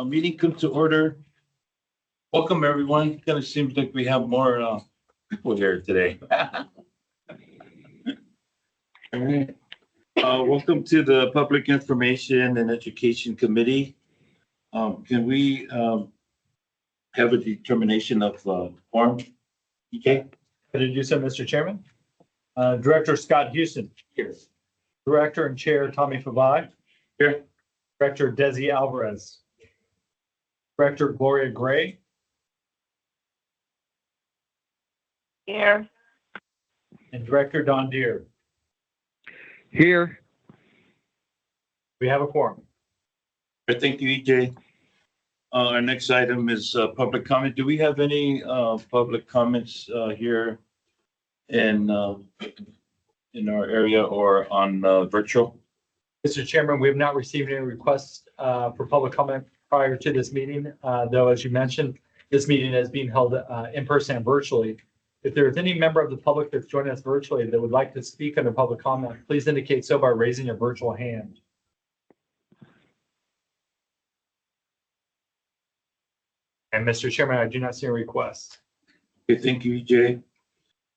Meeting comes to order. Welcome, everyone. Kind of seems like we have more people here today. All right. Welcome to the Public Information and Education Committee. Can we have a determination of quorum? Okay. Can I do so, Mr. Chairman? Director Scott Houston. Here. Director and Chair Tommy Favai. Here. Director Desi Alvarez. Director Gloria Gray. Here. And Director Don Deere. Here. We have a quorum. Thank you, EJ. Our next item is public comment. Do we have any public comments here in our area or on virtual? Mr. Chairman, we have not received any requests for public comment prior to this meeting, though, as you mentioned, this meeting is being held in person and virtually. If there is any member of the public that's joining us virtually that would like to speak under public comment, please indicate so by raising your virtual hand. And Mr. Chairman, I do not see a request. Okay, thank you, EJ.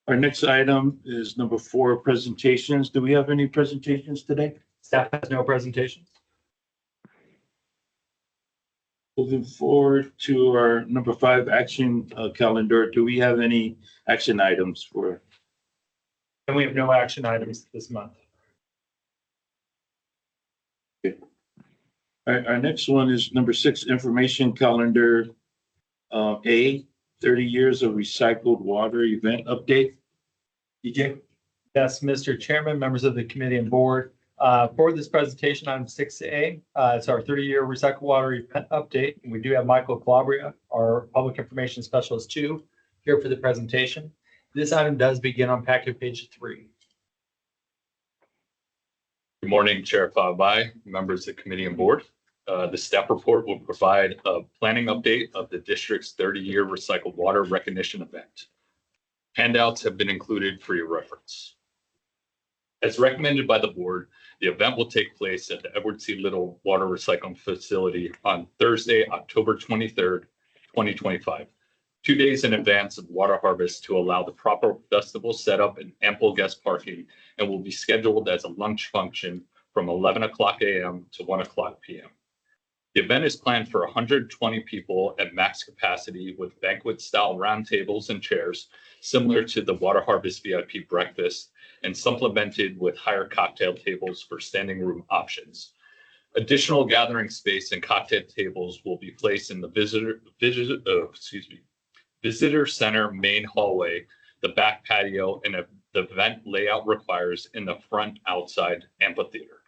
Our next item is number 4, presentations. Do we have any presentations today? Staff has no presentations. Moving forward to our number 5 action calendar. Do we have any action items for? And we have no action items this month. Our next one is number 6, information calendar. 30 years of recycled water event update. EJ? Yes, Mr. Chairman, members of the committee and board. For this presentation, item 6A, it's our 30-year recycled water event update. And we do have Michael Calabria, our public information specialist 2, here for the presentation. This item does begin on packet page 3. Good morning, Chair Favai, members of the committee and board. The staff report will provide a planning update of the district's 30-year recycled water recognition event. Handouts have been included for your reference. As recommended by the board, the event will take place at the Edward C. Little Water Recycling Facility on Thursday, October 23rd, 2025, 2 days in advance of water harvest to allow the proper festival setup and ample guest parking, and will be scheduled as a lunch function from 11 o'clock a.m. to 1 o'clock p.m. The event is planned for 120 people at max capacity with banquet-style roundtables and chairs, similar to the Water Harvest VIP breakfast, and supplemented with higher cocktail tables for standing room options. Additional gathering space and cocktail tables will be placed in the visitor center main hallway, the back patio, and the event layout requires in the front outside amphitheater.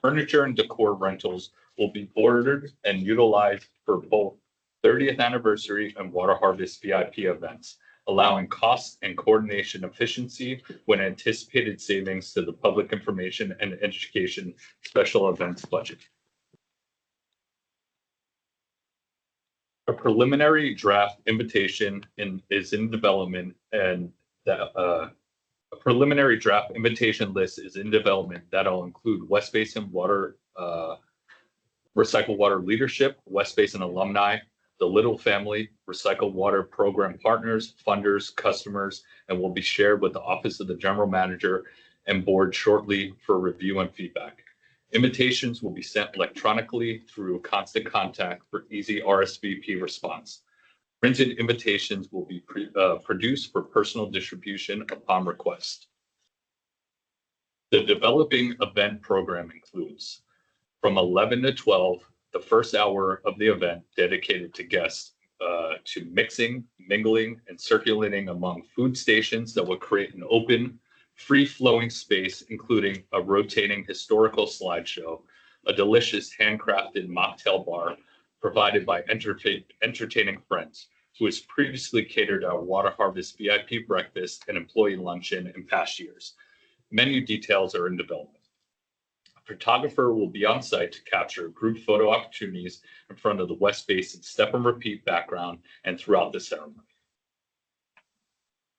Furniture and decor rentals will be ordered and utilized for both 30th anniversary and Water Harvest VIP events, allowing cost and coordination efficiency when anticipated savings to the public information and education special events budget. A preliminary draft invitation is in development, and a preliminary draft invitation list is in development that'll include West Basin Water Recycled Water Leadership, West Basin alumni, the Little Family, Recycled Water Program partners, funders, customers, and will be shared with the Office of the General Manager and board shortly for review and feedback. Invitations will be sent electronically through Constant Contact for easy RSVP response. Printed invitations will be produced for personal distribution upon request. The developing event program includes from 11 to 12, the first hour of the event dedicated to guests to mixing, mingling, and circulating among food stations that will create an open, free-flowing space, including a rotating historical slideshow, a delicious handcrafted mocktail bar provided by entertaining friends, who has previously catered our Water Harvest VIP breakfast and employee luncheon in past years. Menu details are in development. A photographer will be on site to capture group photo opportunities in front of the West Basin step and repeat background and throughout the ceremony.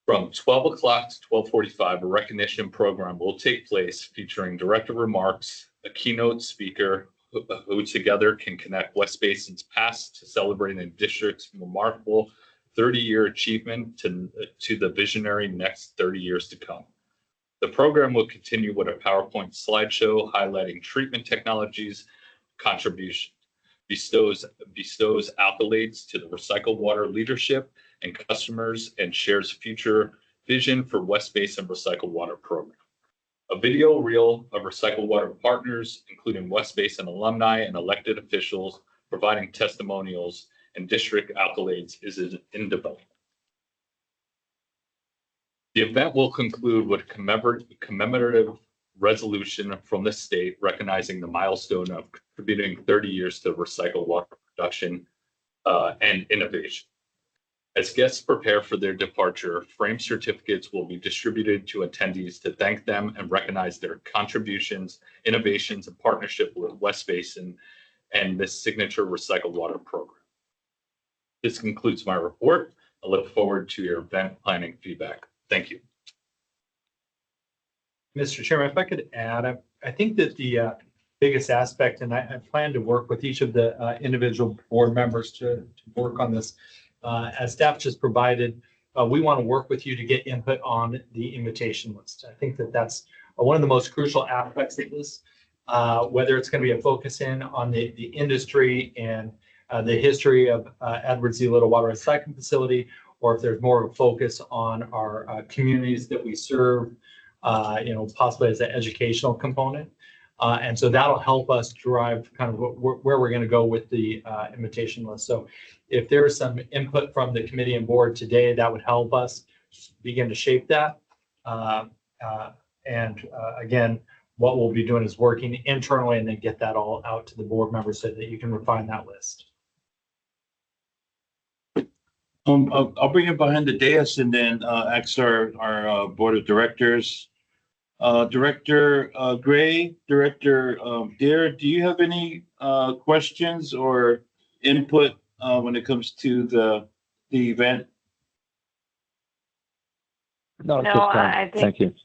From 12 o'clock to 12:45, a recognition program will take place featuring director remarks, a keynote speaker who together can connect West Basin's past to celebrating the district's remarkable 30-year achievement to the visionary next 30 years to come. The program will continue with a PowerPoint slideshow highlighting treatment technologies, contribution, bestows accolades to the recycled water leadership and customers, and shares future vision for West Basin Recycled Water Program. A video reel of recycled water partners, including West Basin alumni and elected officials, providing testimonials and district accolades, is in development. The event will conclude with a commemorative resolution from the state recognizing the milestone of contributing 30 years to recycled water production and innovation. As guests prepare for their departure, framed certificates will be distributed to attendees to thank them and recognize their contributions, innovations, and partnership with West Basin and this signature recycled water program. This concludes my report. I look forward to your event planning feedback. Thank you. Mr. Chairman, if I could add, I think that the biggest aspect, and I plan to work with each of the individual board members to work on this. As staff just provided, we want to work with you to get input on the invitation list. I think that that's one of the most crucial aspects of this, whether it's going to be a focus in on the industry and the history of Edward Z. Little Water Recycling Facility, or if there's more of a focus on our communities that we serve, possibly as an educational component. And so that'll help us drive kind of where we're going to go with the invitation list. So if there's some input from the committee and board today, that would help us begin to shape that. Again, what we'll be doing is working internally and then get that all out to the board members so that you can refine that list. I'll bring it behind the dais and then ask our board of directors. Director Gray, Director Dare, do you have any questions or input when it comes to the event? No, No, at this time. I Thank think,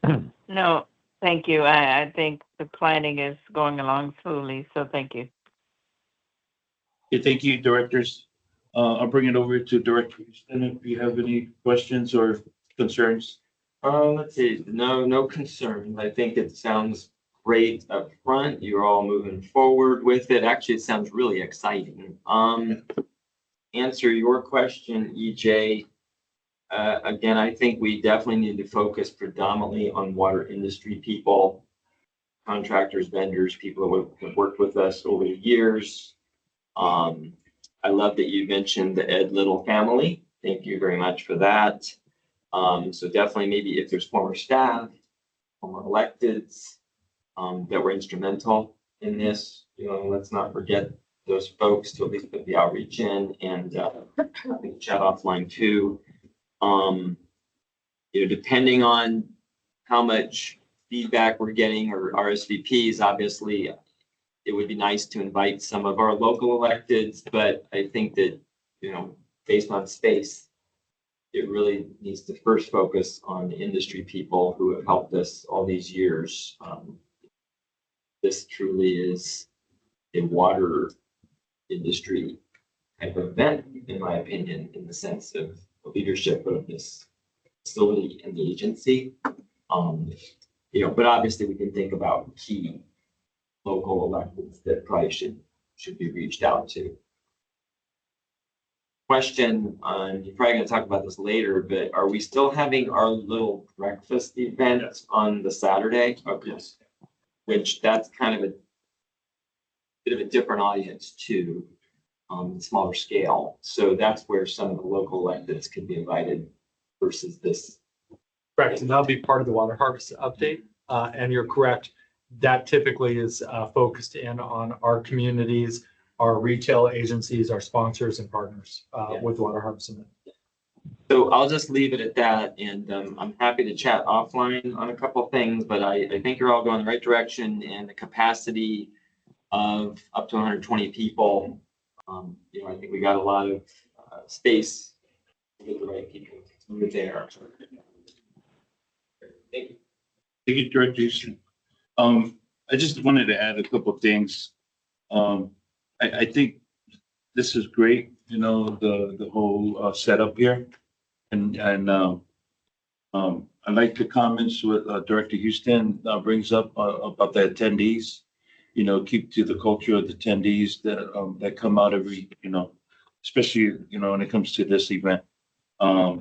you. no, thank you. I think the planning is going along smoothly, so thank you. Okay, thank you, directors. I'll bring it over to Director Houston if you have any questions or concerns. Let's see, no concerns. I think it sounds great up front. You're all moving forward with it. Actually, it sounds really exciting. Answer your question, EJ. Again, I think we definitely need to focus predominantly on water industry people, contractors, vendors, people who have worked with us over the years. I love that you mentioned the Ed Little family. Thank you very much for that. So definitely maybe if there's former staff, former electeds that were instrumental in this, let's not forget those folks to at least put the outreach in and I think chat offline too. Depending on how much feedback we're getting or RSVPs, obviously it would be nice to invite some of our local electeds, but I think that, based on space, it really needs to first focus on the industry people who have helped us all these years. This truly is a water industry type of event, in my opinion, in the sense of the leadership of this facility and the agency. But obviously we can think about key local electeds that probably should be reached out to. Question on, you're probably going to talk about this later, but are we still having our little breakfast event on the Saturday? Okay. Yes. Which that's kind of a bit of a different audience too, smaller scale. So that's where some of the local electeds could be invited versus this. Correct, and that'll be part of the water harvest update. And you're correct, that typically is focused in on our communities, our retail agencies, our sponsors and partners with Water Harvest Summit. So I'll just leave it at that, and I'm happy to chat offline on a couple of things, but I think you're all going the right direction, and the capacity of up to 120 people. I think we got a lot of space to get the right people over there. Thank you. Thank you, Director Houston. I just wanted to add a couple of things. I think this is great, you know, the whole setup here. And I like the comments with Director Houston brings up about the attendees. You know, keep to the culture of the attendees that come out every, you know, especially, you know, when it comes to this event. Yeah,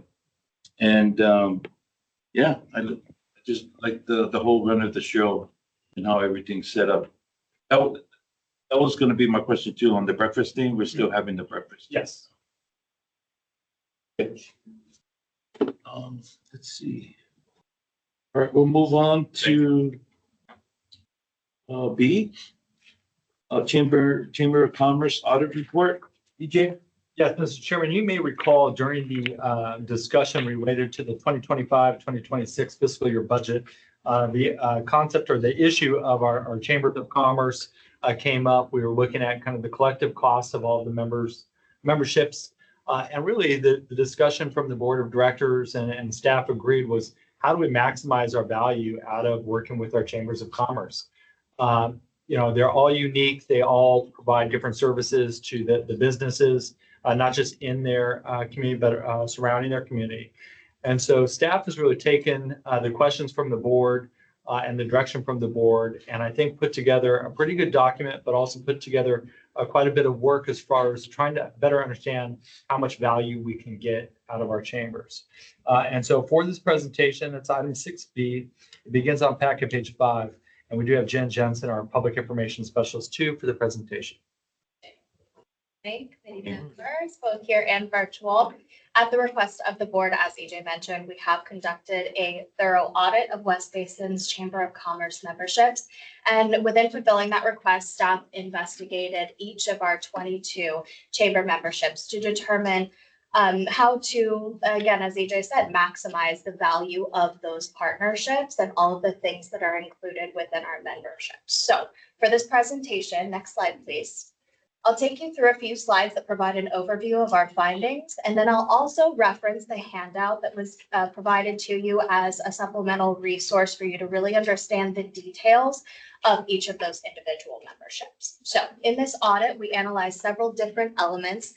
I just like the whole run of the show and how everything's set up. That was gonna be my question too, on the breakfast thing. We're still having the breakfast. Yes. Let's see. All right, we'll move on to B. Chamber of Commerce Audit Report. EJ? Yes, Mr. Chairman, you may recall during the discussion related to the 2025-2026 fiscal year budget, the concept or the issue of our Chambers of Commerce came up. We were looking at kind of the collective costs of all the memberships. And really the discussion from the board of directors and staff agreed was, how do we maximize our value out of working with our Chambers of Commerce? You know, they're all unique. They all provide different services to the businesses, not just in their community, but surrounding their community. And so staff has really taken the questions from the board and the direction from the board, and I think put together a pretty good document, but also put together quite a bit of work as far as trying to better understand how much value we can get out of our chambers. And so for this presentation, it's item 6B. It begins on packet page 5. And we do have Jen Jensen, our public information specialist, too, for the presentation. Committee members, both here and virtual. At the request of the board, as EJ mentioned, we have conducted a thorough audit of West Basin's Chamber of Commerce memberships. And within fulfilling that request, staff investigated each of our 22 chamber memberships to determine how to, again, as EJ said, maximize the value of those partnerships and all of the things that are included within our memberships. So for this presentation, next slide, please. I'll take you through a few slides that provide an overview of our findings, and then I'll also reference the handout that was provided to you as a supplemental resource for you to really understand the details of each of those individual memberships. So in this audit, we analyzed several different elements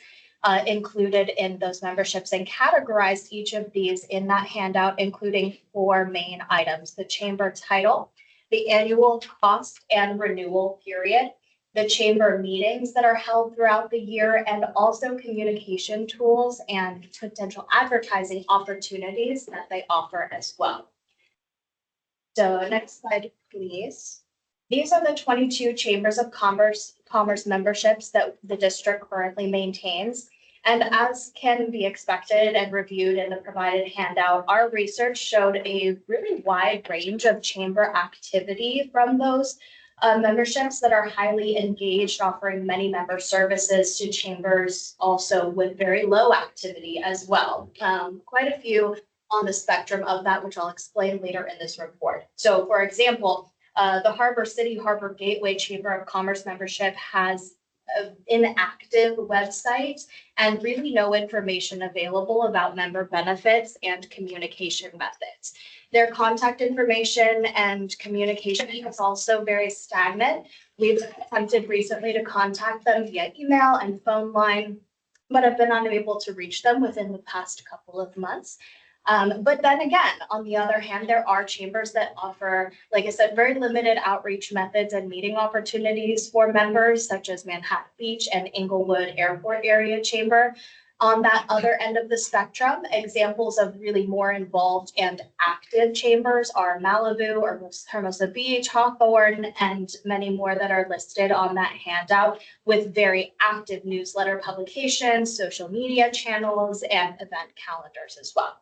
included in those memberships and categorized each of these in that handout, including 4 main items: the chamber title, the annual cost and renewal period, the chamber meetings that are held throughout the year, and also communication tools and potential advertising opportunities that they offer as well. So next slide, please. These are the 22 Chambers of Commerce memberships that the district currently maintains. And as can be expected and reviewed in the provided handout, our research showed a really wide range of chamber activity from those memberships that are highly engaged, offering many member services to chambers also with very low activity as well. Quite a few on the spectrum of that, which I'll explain later in this report. So for example, the Harbor City Harbor Gateway Chamber of Commerce membership has an inactive website and really no information available about member benefits and communication methods. Their contact information and communication is also very stagnant. We've attempted recently to contact them via email and phone line, but have been unable to reach them within the past couple of months. But then again, on the other hand, there are chambers that offer, like I said, very limited outreach methods and meeting opportunities for members, such as Manhattan Beach and Inglewood Airport Area Chamber. On that other end of the spectrum, examples of really more involved and active chambers are Malibu or Hermosa Beach, Hawthorne, and many more that are listed on that handout, with very active newsletter publications, social media channels, and event calendars as well.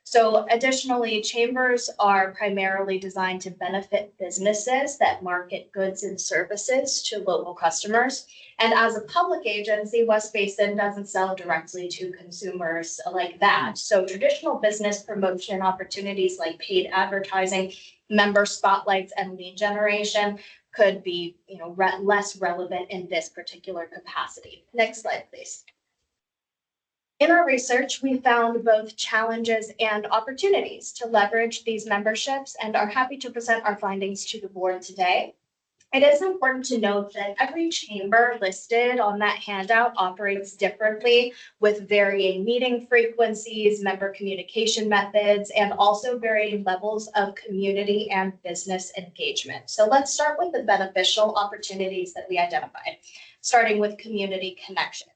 So additionally, chambers are primarily designed to benefit businesses that market goods and services to local customers. And as a public agency, West Basin doesn't sell directly to consumers like that. So traditional business promotion opportunities like paid advertising, member spotlights, and lead generation could be, less relevant in this particular capacity. Next slide, please. In our research, we found both challenges and opportunities to leverage these memberships and are happy to present our findings to the board today. It is important to note that every chamber listed on that handout operates differently with varying meeting frequencies, member communication methods, and also varying levels of community and business engagement. So let's start with the beneficial opportunities that we identified, starting with community connections.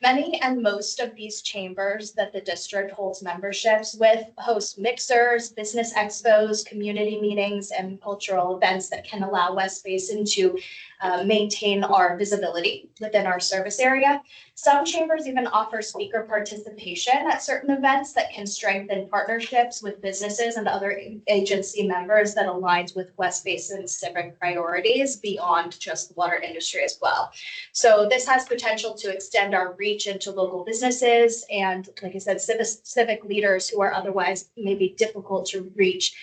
Many and most of these chambers that the district holds memberships with host mixers, business expos, community meetings, and cultural events that can allow West Basin to maintain our visibility within our service area. Some chambers even offer speaker participation at certain events that can strengthen partnerships with businesses and other agency members that aligns with West Basin's civic priorities beyond just the water industry as well. So this has potential to extend our reach into local businesses and, like I said, civic leaders who are otherwise maybe difficult to reach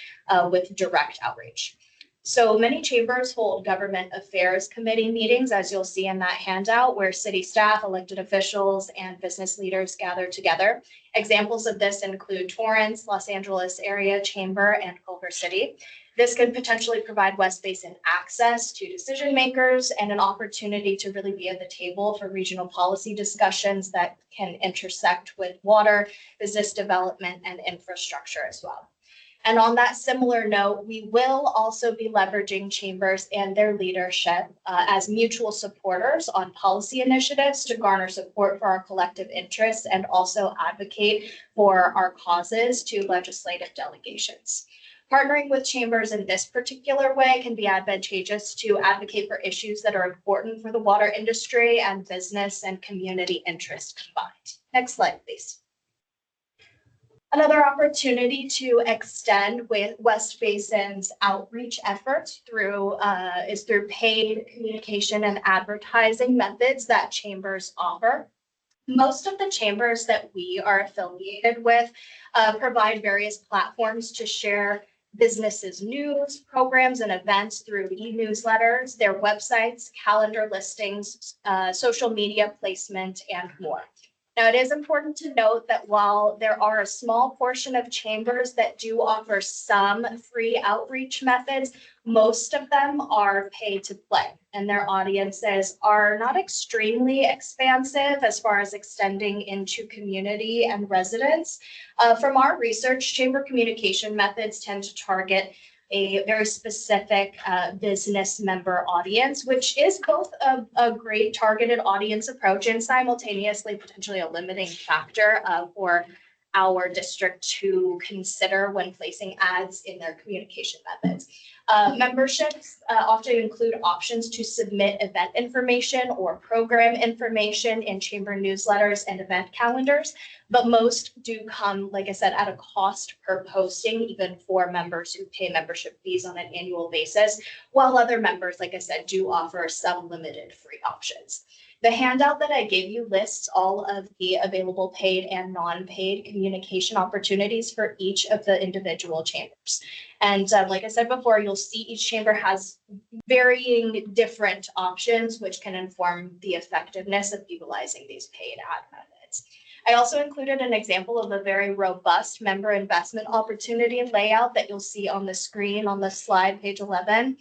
with direct outreach. So many chambers hold government affairs committee meetings, as you'll see in that handout, where city staff, elected officials, and business leaders gather together. Examples of this include Torrance, Los Angeles Area Chamber, and Culver City. This could potentially provide West Basin access to decision makers and an opportunity to really be at the table for regional policy discussions that can intersect with water, business development, and infrastructure as well. And on that similar note, we will also be leveraging chambers and their leadership as mutual supporters on policy initiatives to garner support for our collective interests and also advocate for our causes to legislative delegations. Partnering with chambers in this particular way can be advantageous to advocate for issues that are important for the water industry and business and community interest combined. Next slide, please. Another opportunity to extend West Basin's outreach efforts is through paid communication and advertising methods that chambers offer. Most of the chambers that we are affiliated with provide various platforms to share businesses' news, programs, and events through e-newsletters, their websites, calendar listings, social media placement, and more. Now, it is important to note that while there are a small portion of chambers that do offer some free outreach methods, most of them are pay to play, and their audiences are not extremely expansive as far as extending into community and residents. From our research, chamber communication methods tend to target a very specific business member audience, which is both a great targeted audience approach and simultaneously potentially a limiting factor for our district to consider when placing ads in their communication methods. Memberships often include options to submit event information or program information in chamber newsletters and event calendars, but most do come, like I said, at a cost per posting, even for members who pay membership fees on an annual basis, while other members, like I said, do offer some limited free options. The handout that I gave you lists all of the available paid and non-paid communication opportunities for each of the individual chambers. And like I said before, you'll see each chamber has varying different options, which can inform the effectiveness of utilizing these paid ad methods. I also included an example of a very robust member investment opportunity layout that you'll see on the screen on the slide, page 11.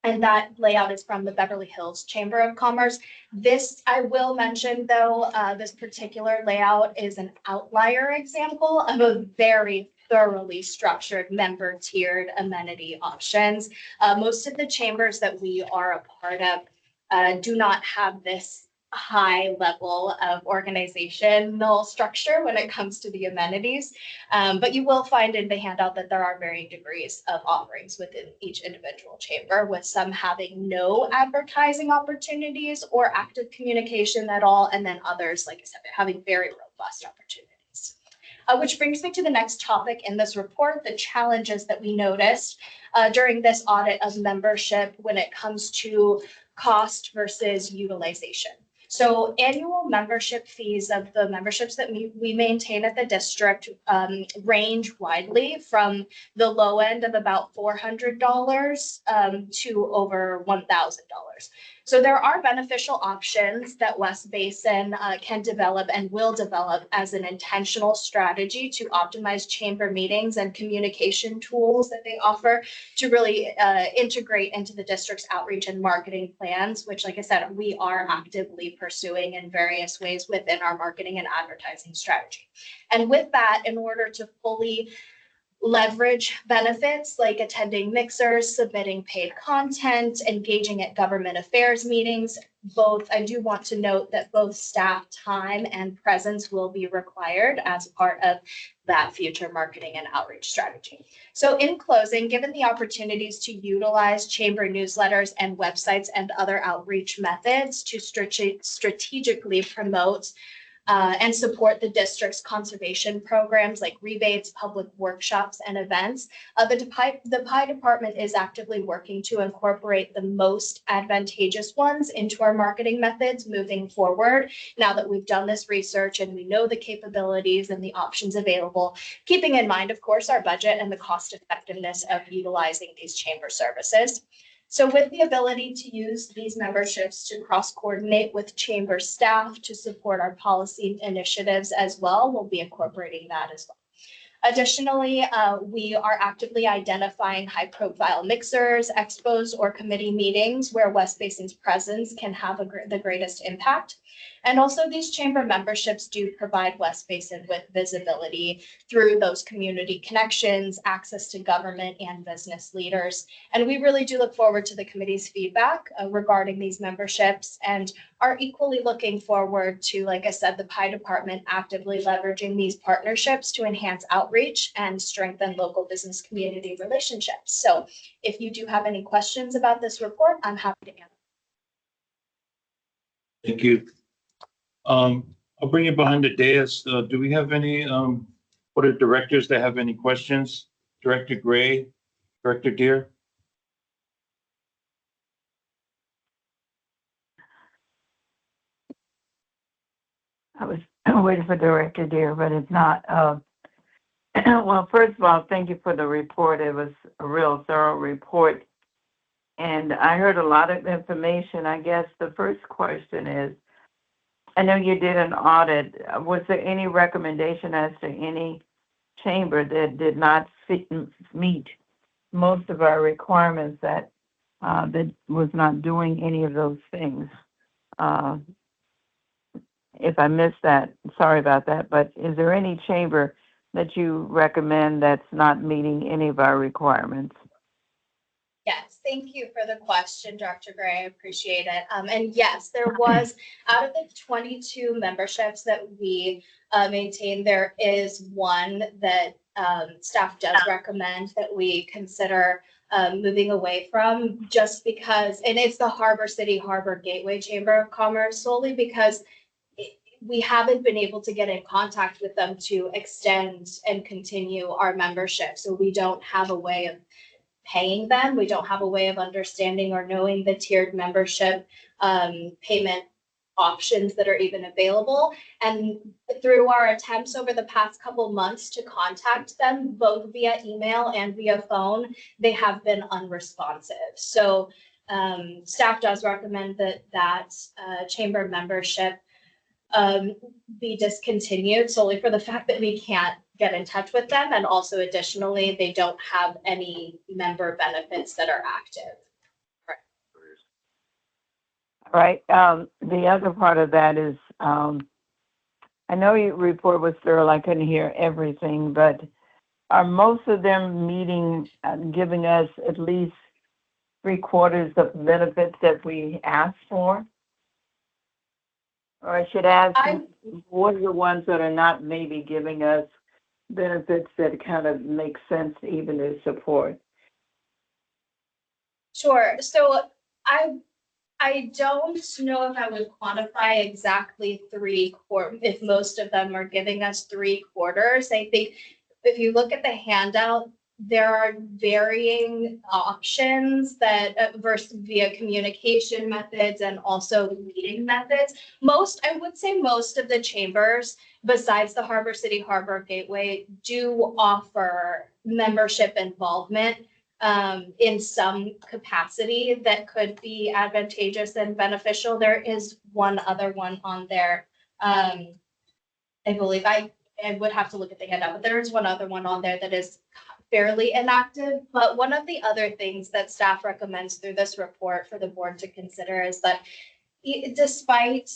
And that layout is from the Beverly Hills Chamber of Commerce. This, I will mention though, this particular layout is an outlier example of a very thoroughly structured member tiered amenity options. Most of the chambers that we are a part of do not have this high level of organizational structure when it comes to the amenities. But you will find in the handout that there are varying degrees of offerings within each individual chamber, with some having no advertising opportunities or active communication at all, and then others, like I said, having very robust opportunities. Which brings me to the next topic in this report, the challenges that we noticed during this audit of membership when it comes to cost versus utilization. So annual membership fees of the memberships that we maintain at the district range widely from the low end of about $400 to over $1,000. So there are beneficial options that West Basin can develop and will develop as an intentional strategy to optimize chamber meetings and communication tools that they offer to really integrate into the district's outreach and marketing plans, which, like I said, we are actively pursuing in various ways within our marketing and advertising strategy. And with that, in order to fully leverage benefits like attending mixers, submitting paid content, engaging at government affairs meetings. I do want to note that both staff time and presence will be required as part of that future marketing and outreach strategy. So in closing, given the opportunities to utilize chamber newsletters and websites and other outreach methods to strategically promote and support the district's conservation programs like rebates, public workshops, and events. The PI department is actively working to incorporate the most advantageous ones into our marketing methods moving forward. Now that we've done this research and we know the capabilities and the options available, keeping in mind, of course, our budget and the cost effectiveness of utilizing these chamber services. So with the ability to use these memberships to cross-coordinate with chamber staff to support our policy initiatives as well, we'll be incorporating that as well. Additionally, we are actively identifying high-profile mixers, expos, or committee meetings where West Basin's presence can have the greatest impact. And also, these chamber memberships do provide West Basin with visibility through those community connections, access to government and business leaders. And we really do look forward to the committee's feedback regarding these memberships and are equally looking forward to, like I said, the PI department actively leveraging these partnerships to enhance outreach and strengthen local business community relationships. So if you do have any questions about this report, I'm happy to answer. Thank you. I'll bring you behind the dais. Do we have any, what are directors that have any questions? Director Gray, Director Deere? I was waiting for Director Deere, but it's not. Well, first of all, thank you for the report. It was a real thorough report. And I heard a lot of information. I guess the first question is, I know you did an audit. Was there any recommendation as to any chamber that did not meet most of our requirements that was not doing any of those things? If I missed that, sorry about that, but is there any chamber that you recommend that's not meeting any of our requirements? Yes, thank you for the question, Dr. Gray. I appreciate it. And yes, there was, out of the 22 memberships that we maintain, there is one that staff does recommend that we consider moving away from, just because, and it's the Harbor City Harbor Gateway Chamber of Commerce, solely because we haven't been able to get in contact with them to extend and continue our membership. So we don't have a way of paying them. We don't have a way of understanding or knowing the tiered membership payment options that are even available. And through our attempts over the past couple months to contact them, both via email and via phone, they have been unresponsive. So staff does recommend that chamber membership be discontinued solely for the fact that we can't get in touch with them. And also additionally, they don't have any member benefits that are active. Right. The other part of that is, I know your report was thorough. I couldn't hear everything, but are most of them meeting, giving us at least 3/4 of the benefits that we asked for? Or I should ask, what are the ones that are not maybe giving us benefits that kind of make sense even to support? Sure. So I don't know if I would quantify exactly 3/4, if most of them are giving us 3/4. I think if you look at the handout, there are varying options that versus via communication methods and also meeting methods. I would say most of the chambers, besides the Harbor City Harbor Gateway, do offer membership involvement in some capacity that could be advantageous and beneficial. There is one other one on there. I believe I would have to look at the handout, but there is one other one on there that is fairly inactive. But one of the other things that staff recommends through this report for the board to consider is that despite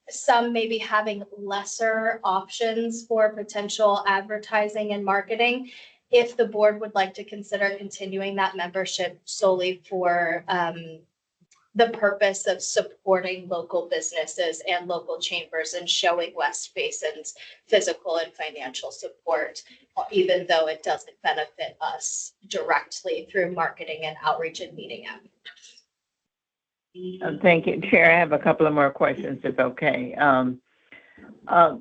some maybe having lesser options for potential advertising and marketing, if the board would like to consider continuing that membership solely for the purpose of supporting local businesses and local chambers and showing West Basin's physical and financial support, even though it doesn't benefit us directly through marketing and outreach and meeting out. Thank you, Chair. I have a couple of more questions, if okay.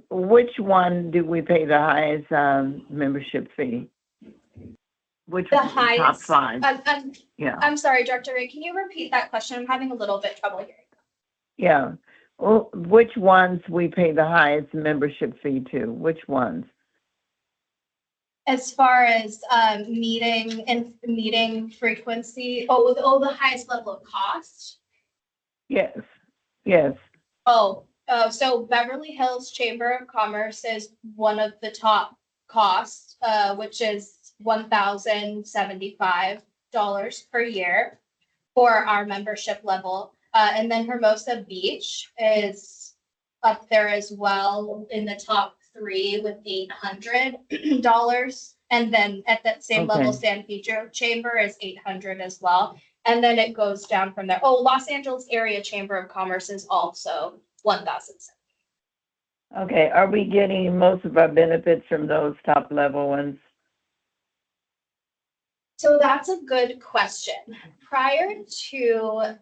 Which one do we pay the highest membership fee? Which The one? Top highest, five? Yeah, I'm sorry, Director Ray, can you repeat that question? I'm having a little bit trouble hearing. yeah. Well, which ones we pay the highest membership fee to? Which ones? As far as meeting frequency, the highest level of cost. Yes, yes. So Beverly Hills Chamber of Commerce is one of the top costs, which is $1,075 per year for our membership level. And then Hermosa Beach is up there as well in the top 3 with $800. And then at that same level, Okay. San Pedro Chamber is $800 as well. And then it goes down from there. Los Angeles Area Chamber of Commerce is also $1,000. Okay, are we getting most of our benefits from those top level ones? So that's a good question. Prior to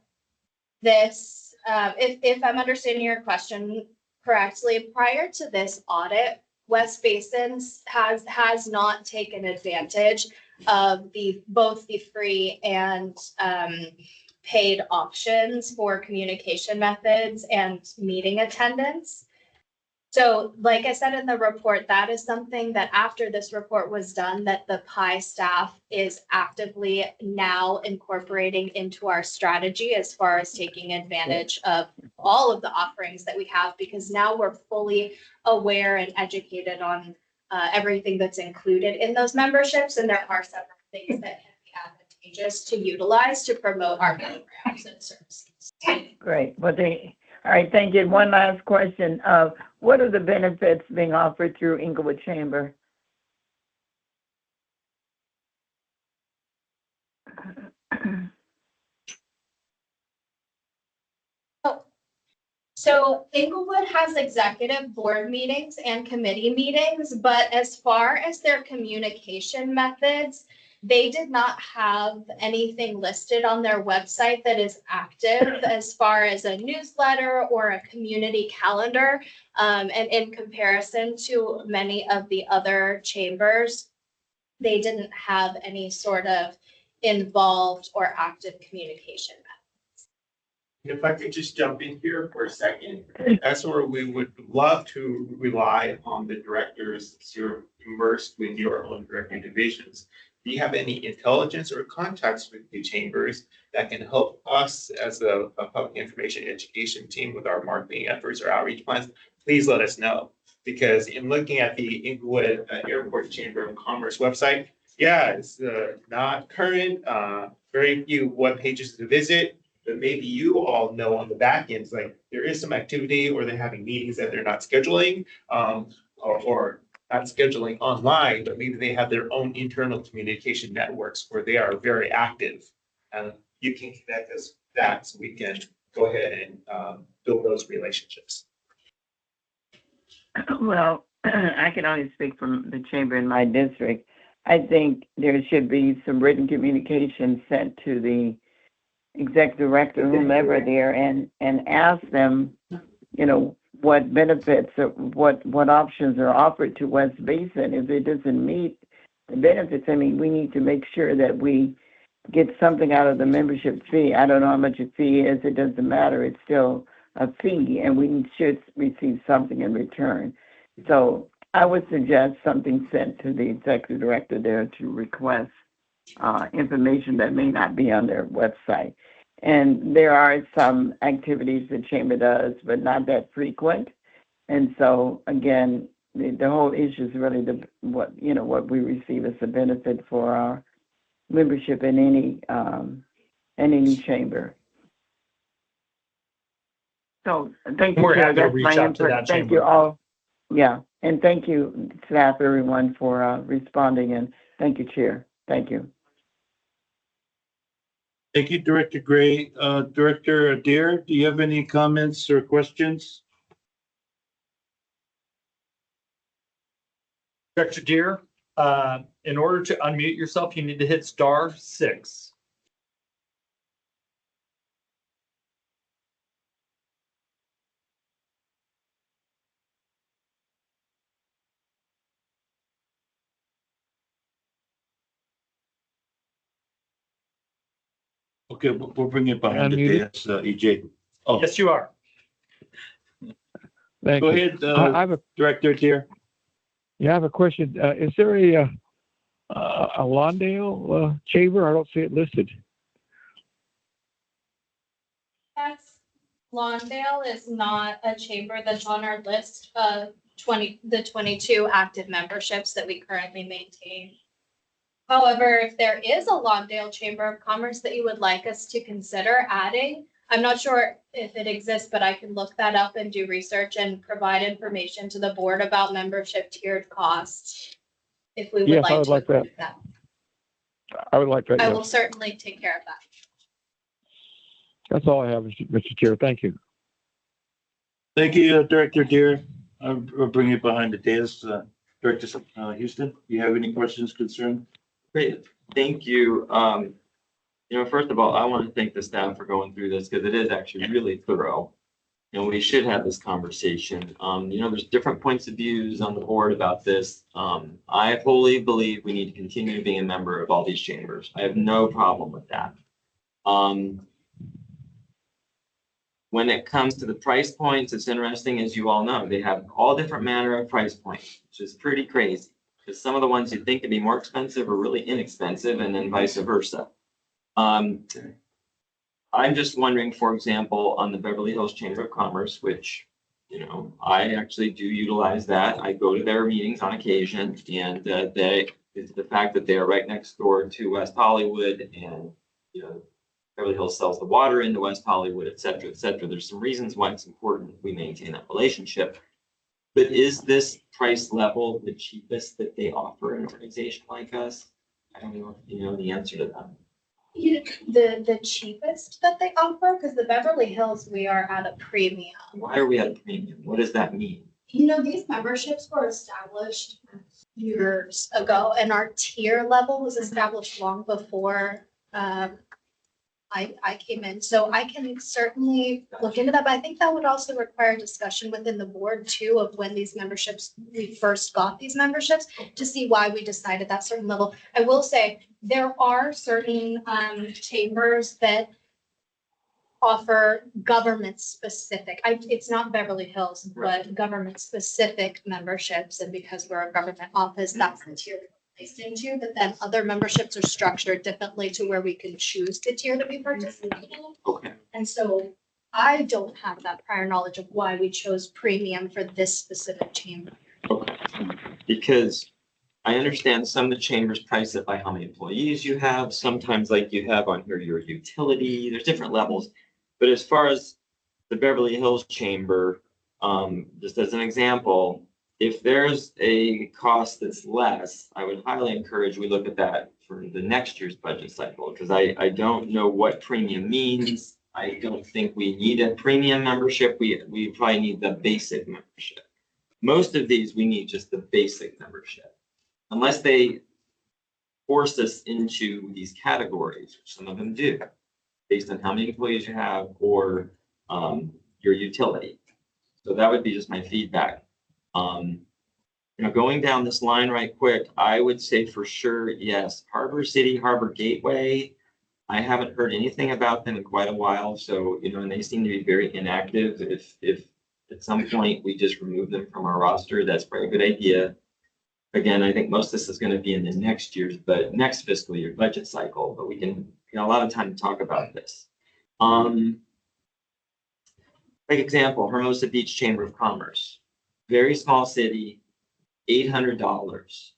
this, if I'm understanding your question correctly, prior to this audit, West Basin has not taken advantage of both the free and paid options for communication methods and meeting attendance. So like I said in the report, that is something that after this report was done, that the PI staff is actively now incorporating into our strategy as far as taking advantage of all of the offerings that we have, because now we're fully aware and educated on everything that's included in those memberships. And there are several things that can be advantageous to utilize to promote our programs and services. Great. All right, thank you. One last question. What are the benefits being offered through Inglewood Chamber? So Inglewood has executive board meetings and committee meetings, but as far as their communication methods, they did not have anything listed on their website that is active as far as a newsletter or a community calendar. And in comparison to many of the other chambers, they didn't have any sort of involved or active communication methods. If I could just jump in here for a second, that's where we would love to rely on the directors since you're immersed with your own director divisions. Do you have any intelligence or contacts with the chambers that can help us as a public information education team with our marketing efforts or outreach plans? Please let us know, because in looking at the Inglewood Airport Chamber of Commerce website, yeah, it's not current, very few web pages to visit. But maybe you all know on the back end, like there is some activity or they're having meetings that they're not scheduling, or not scheduling online, but maybe they have their own internal communication networks where they are very active. And you can connect us with that so we can go ahead and build those relationships. Well, I can only speak from the chamber in my district. I think there should be some written communication sent to the executive director, whomever there, and ask them, what benefits or what options are offered to West Basin. If it doesn't meet the benefits, I mean, we need to make sure that we get something out of the membership fee. I don't know how much a fee is. It doesn't matter. It's still a fee, and we should receive something in return. So I would suggest something sent to the executive director there to request information that may not be on their website. And there are some activities the chamber does, but not that frequent. And so again, the whole issue is really what we receive as a benefit for our membership in any chamber. So thank you, We're Chair. happy to That's reach my out to input. that Thank chamber. you all. Yeah, and thank you, staff, everyone, for responding, and thank you, Chair. Thank you. Thank you, Director Gray. Director Adair, do you have any comments or questions? Director Deere, in order to unmute yourself, you need to hit *6. Okay, we'll bring it behind the Unmuted. dais, EJ. Oh, Yes, you are. Thank go you. ahead, I have a, Director Adair. yeah, I have a question. Is there a Lawndale chamber? I don't see it listed. Yes, Lawndale is not a chamber that's on our list of the 22 active memberships that we currently maintain. However, if there is a Lawndale Chamber of Commerce that you would like us to consider adding, I'm not sure if it exists, but I can look that up and do research and provide information to the board about membership tiered costs. If we would Yes, I like would to like that. include that. I would like that. I Yes. will certainly take care of that. That's all I have, Mr. Chair. Thank you. Thank you, Director Adair. I'll bring it behind the dais. Director Houston, do you have any questions, concerns? Great, thank you. First of all, I want to thank the staff for going through this because it is actually really thorough. And we should have this conversation. There's different points of views on the board about this. I wholly believe we need to continue being a member of all these chambers. I have no problem with that. When it comes to the price points, it's interesting, as you all know, they have all different manner of price points, which is pretty crazy. Because some of the ones you think could be more expensive are really inexpensive, and then vice versa. I'm just wondering, for example, on the Beverly Hills Chamber of Commerce, which, I actually do utilize that. I go to their meetings on occasion, and it's the fact that they are right next door to West Hollywood, and, Beverly Hills sells the water into West Hollywood, et cetera, et cetera. There's some reasons why it's important we maintain that relationship. But is this price level the cheapest that they offer an organization like us? I don't know if you know the answer to that. The cheapest that they offer, because the Beverly Hills, we are at a premium. Why are we at a premium? What does that mean? These memberships were established years ago, and our tier level was established long before I came in. So I can certainly look into that, but I think that would also require discussion within the board too of when we first got these memberships to see why we decided that certain level. I will say there are certain chambers that offer government specific, it's not Beverly Hills, but government specific memberships. And because we're a government office, that's the tier we're placed into. But then other memberships are structured differently to where we can choose the tier that we participate in. Okay. And so I don't have that prior knowledge of why we chose premium for this specific chamber. Okay. Because I understand some of the chambers price it by how many employees you have. Sometimes like you have on here, your utility, there's different levels. But as far as the Beverly Hills Chamber, just as an example, if there's a cost that's less, I would highly encourage we look at that for the next year's budget cycle, because I don't know what premium means. I don't think we need a premium membership. We probably need the basic membership. Most of these, we need just the basic membership. Unless they force us into these categories, which some of them do, based on how many employees you have or your utility. So that would be just my feedback. Going down this line right quick, I would say for sure, yes, Harbor City, Harbor Gateway. I haven't heard anything about them in quite a while. So, and they seem to be very inactive. If at some point we just remove them from our roster, that's probably a good idea. Again, I think most of this is going to be in the next fiscal year budget cycle, but we can, a lot of time to talk about this. Like example, Hermosa Beach Chamber of Commerce, very small city, $800,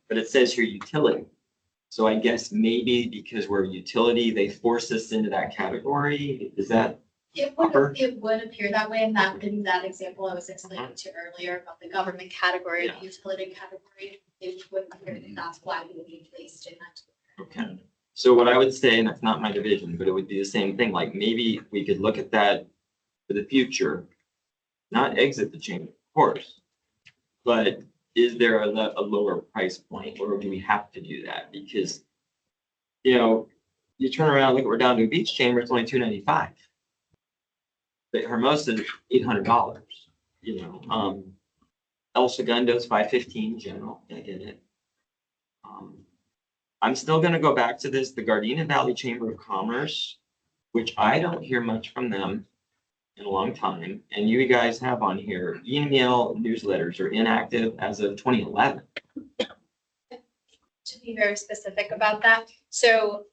but it says here utility. So I guess maybe because we're a utility, they force us into that category. Is that? Upper? It would appear that way, and that in that example I was explaining to earlier about the government category and the utility category, it would appear that that's why we would be placed in that. Okay. So what I would say, and that's not my division, but it would be the same thing, like maybe we could look at that for the future, not exit the chamber, of course, but is there a lower price point, or do we have to do that? Because, you turn around, look, we're down to a beach chamber, it's only $295. But Hermosa is $800, El Segundo's $515 general, I get it. I'm still gonna go back to this, the Gardena Valley Chamber of Commerce, which I don't hear much from them in a long time, and you guys have on here, email newsletters are inactive as of 2011. To be very specific about that, so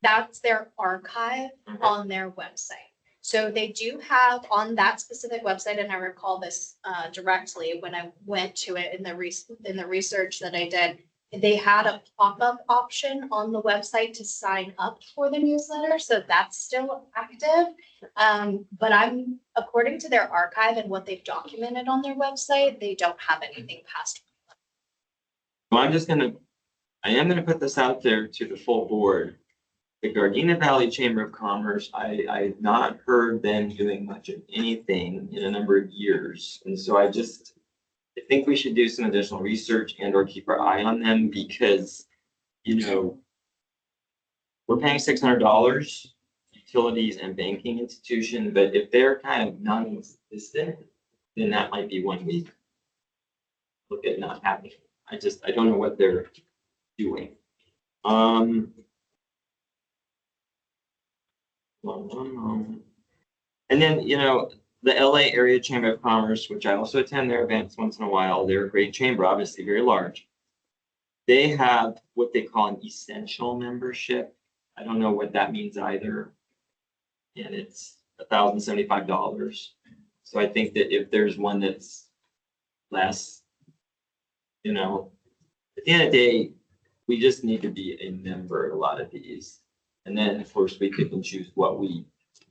that's their archive on their website. So they do have on that specific website, and I recall this directly when I went to it in the research that I did. They had a pop-up option on the website to sign up for the newsletter, so that's still active. But according to their archive and what they've documented on their website, they don't have anything past. So I am gonna put this out there to the full board. The Gardena Valley Chamber of Commerce, I've not heard them doing much of anything in a number of years. And so I think we should do some additional research and or keep our eye on them because, we're paying $600, utilities and banking institution, but if they're kind of non-existent, then that might be one we look at not having. I don't know what they're doing. And then, the LA Area Chamber of Commerce, which I also attend their events once in a while, they're a great chamber, obviously very large. They have what they call an essential membership. I don't know what that means either. And it's $1,075. So I think that if there's one that's less, at the end of the day, we just need to be a member at a lot of these. And then, of course, we pick and choose what we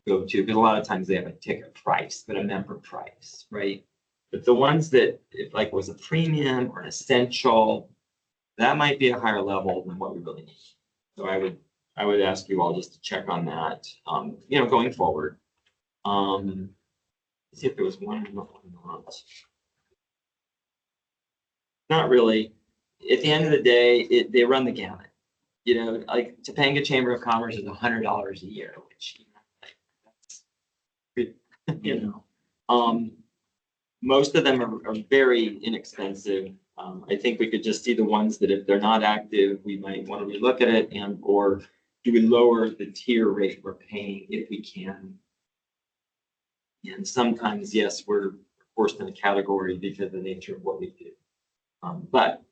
go to, because a lot of times they have a ticket price, but a member price, right? But the ones that, if like was a premium or an essential, that might be a higher level than what we really need. So I would ask you all just to check on that, going forward. Let's see if there was one or not. Not really. At the end of the day, they run the gamut. Like Topanga Chamber of Commerce is $100 a year, which most of them are very inexpensive. I think we could just see the ones that if they're not active, we might want to relook at it or do we lower the tier rate we're paying if we can? And sometimes, yes, we're forced in a category because of the nature of what we do. But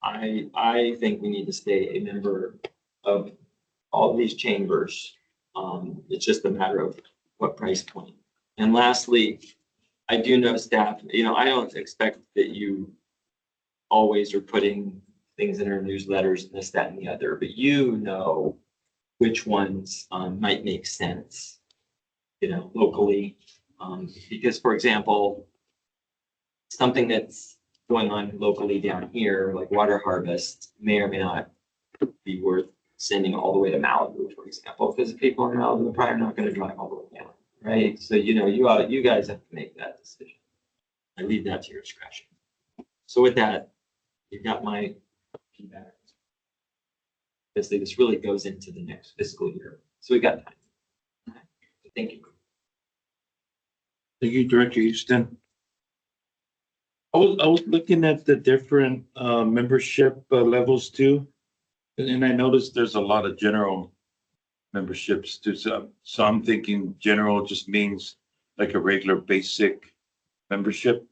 I think we need to stay a member of all these chambers. It's just a matter of what price point. And lastly, I do know staff, I don't expect that you always are putting things in our newsletters, this, that, and the other, but which ones might make sense, locally. Because, for example, something that's going on locally down here, like water harvest, may or may not be worth sending all the way to Malibu, for example, because the people in Malibu are probably not going to drive all the way down, right? So, you guys have to make that decision. I leave that to your discretion. So with that, you've got my feedback. Obviously, this really goes into the next fiscal year, so we got time. Okay. Thank you. Thank you, Director Houston. I was looking at the different membership levels too. And I noticed there's a lot of general memberships too. So I'm thinking general just means like a regular basic membership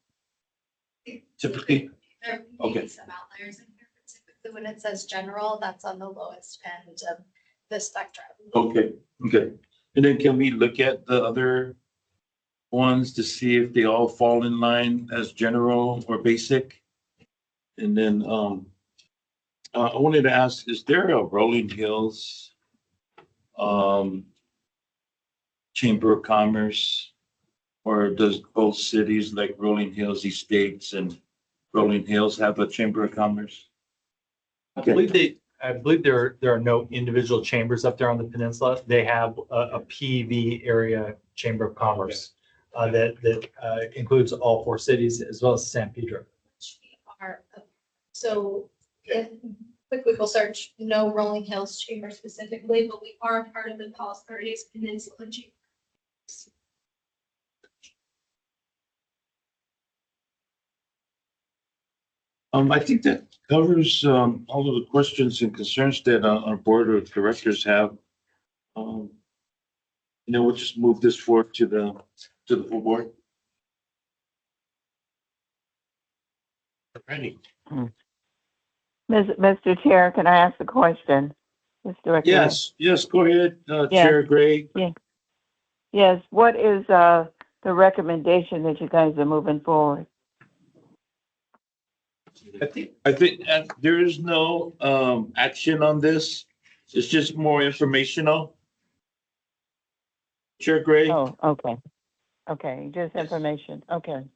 typically. There may Okay. be some outliers in here, but typically when it says general, that's on the lowest end of the spectrum. Okay, okay. And then can we look at the other ones to see if they all fall in line as general or basic? And then, I wanted to ask, is there a Rolling Hills, Chamber of Commerce? Or does both cities like Rolling Hills Estates and Rolling Hills have a Chamber of Commerce? I believe there are no individual chambers up there on the peninsula. They have a PV area chamber of commerce that includes all four cities as well as San Pedro. Are, so if quick Google search, no Rolling Hills Chamber specifically, but we are part of the Palos Verdes Peninsula Chamber. I think that covers, all of the questions and concerns that our board of directors have. We'll just move this forward to the full board. Ready. Mr. Chair, can I ask a question? Mr. Director? Yes, go ahead, Yeah. Chair Gray. Yes, what is, the recommendation that you guys are moving forward? I think there is no, action on this. It's just more informational. Chair Gray? Oh, okay. Okay, just Yes. information. Okay. All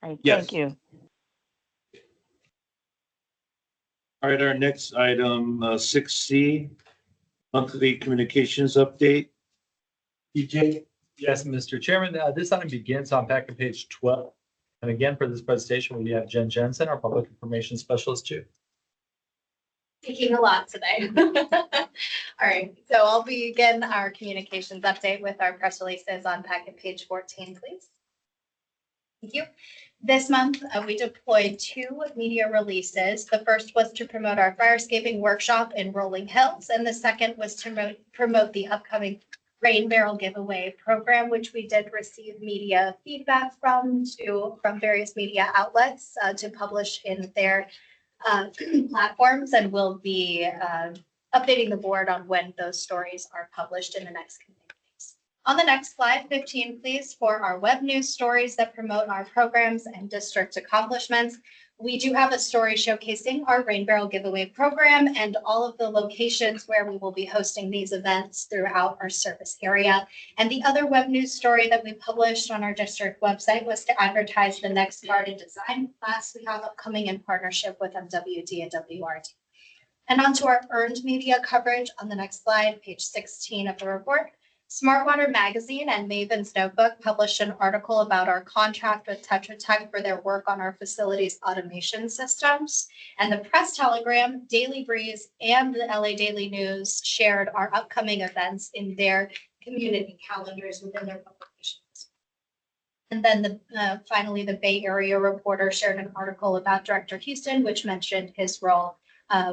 right, Yes. thank you. All right, our next item, 6C, monthly communications update. EJ? Yes, Mr. Chairman, this item begins on back on page 12. And again, for this presentation, we have Jen Jensen, our public information specialist too. Taking a lot today. All right, so I'll begin our communications update with our press releases on packet page 14, please. Thank you. This month, we deployed 2 media releases. The first was to promote our fire escaping workshop in Rolling Hills, and the second was to promote the upcoming Rain Barrel Giveaway program, which we did receive media feedback from various media outlets to publish in their platforms, and we'll be updating the board on when those stories are published in the next coming days. On the next slide, 15, please, for our web news stories that promote our programs and district accomplishments. We do have a story showcasing our Rain Barrel Giveaway program and all of the locations where we will be hosting these events throughout our service area. And the other web news story that we published on our district website was to advertise the next garden design class we have upcoming in partnership with MWD and WRD. And on to our earned media coverage on the next slide, page 16 of the report. Smartwater Magazine and Maven's Notebook published an article about our contract with Tetra Tech for their work on our facilities automation systems. And the Press Telegram, Daily Breeze, and the LA Daily News shared our upcoming events in their community calendars within their publications. And then finally, the Bay Area Reporter shared an article about Director Houston, which mentioned his role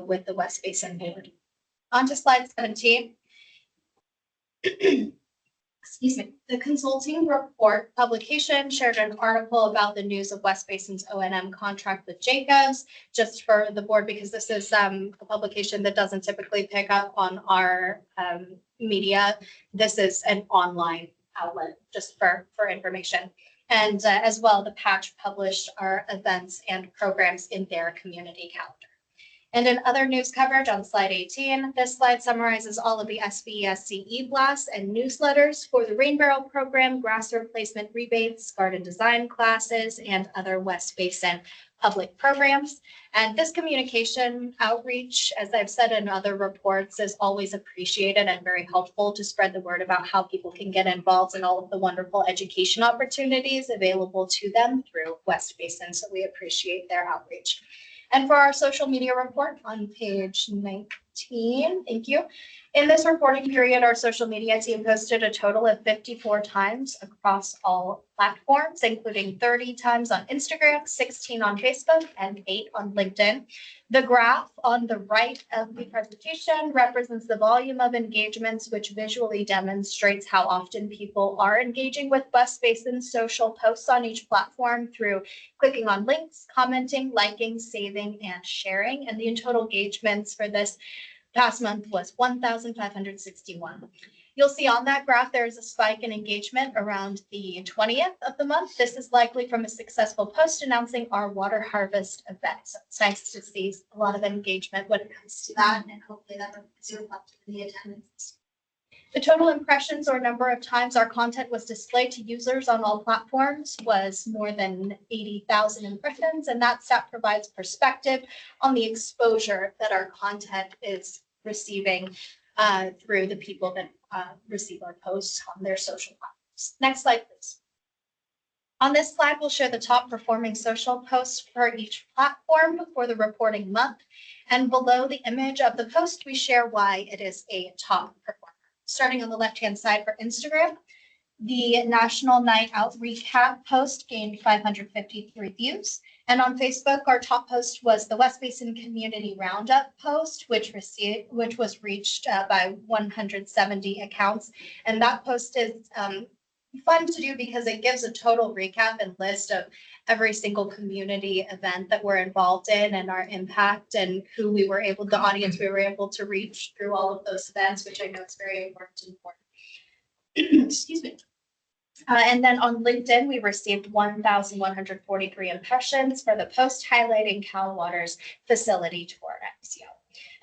with the West Basin Board. On to slide 17. Excuse me, the Consulting Report publication shared an article about the news of West Basin's O&M contract with Jacobs, just for the board, because this is a publication that doesn't typically pick up on our media. This is an online outlet, just for information. And as well, the Patch published our events and programs in their community calendar. And in other news coverage on slide 18, this slide summarizes all of the SBESCE blasts and newsletters for the Rain Barrel program, grass replacement rebates, garden design classes, and other West Basin public programs. And this communication outreach, as I've said in other reports, is always appreciated and very helpful to spread the word about how people can get involved in all of the wonderful education opportunities available to them through West Basin. So we appreciate their outreach. And for our social media report on page 19, 15. Thank you. In this reporting period, our social media team posted a total of 54 times across all platforms, including 30 times on Instagram, 16 on Facebook, and 8 on LinkedIn. The graph on the right of the presentation represents the volume of engagements, which visually demonstrates how often people are engaging with West Basin's social posts on each platform through clicking on links, commenting, liking, saving, and sharing. And the total engagements for this past month was 1,561. You'll see on that graph, there is a spike in engagement around the 20th of the month. This is likely from a successful post announcing our water harvest event. So it's nice to see a lot of engagement when it comes to that, and hopefully that is reflected in the attendance. The total impressions or number of times our content was displayed to users on all platforms was more than 80,000 impressions, and that stat provides perspective on the exposure that our content is receiving through the people that receive our posts on their social platforms. Next slide, please. On this slide, we'll share the top performing social posts for each platform for the reporting month. And below the image of the post, we share why it is a top performer. Starting on the left-hand side for Instagram, the National Night Out Recap post gained 553 views. And on Facebook, our top post was the West Basin Community Roundup post, which was reached by 170 accounts. And that post is fun to do because it gives a total recap and list of every single community event that we're involved in and our impact and who we were able, the audience we were able to reach through all of those events, which I know is very important. Excuse me. And then on LinkedIn, we received 1,143 impressions for the post highlighting Cal Water's facility tour at MCO.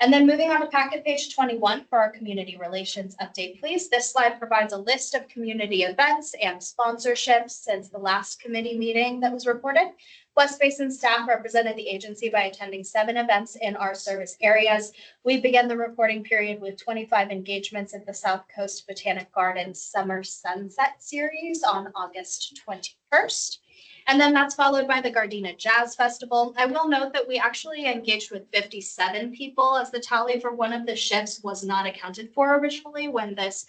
And then moving on to packet page 21 for our community relations update, please. This slide provides a list of community events and sponsorships since the last committee meeting that was reported. West Basin staff represented the agency by attending 7 events in our service areas. We began the reporting period with 25 engagements at the South Coast Botanic Gardens Summer Sunset Series on August 21st. And then that's followed by the Gardena Jazz Festival. I will note that we actually engaged with 57 people, as the tally for one of the shifts was not accounted for originally when this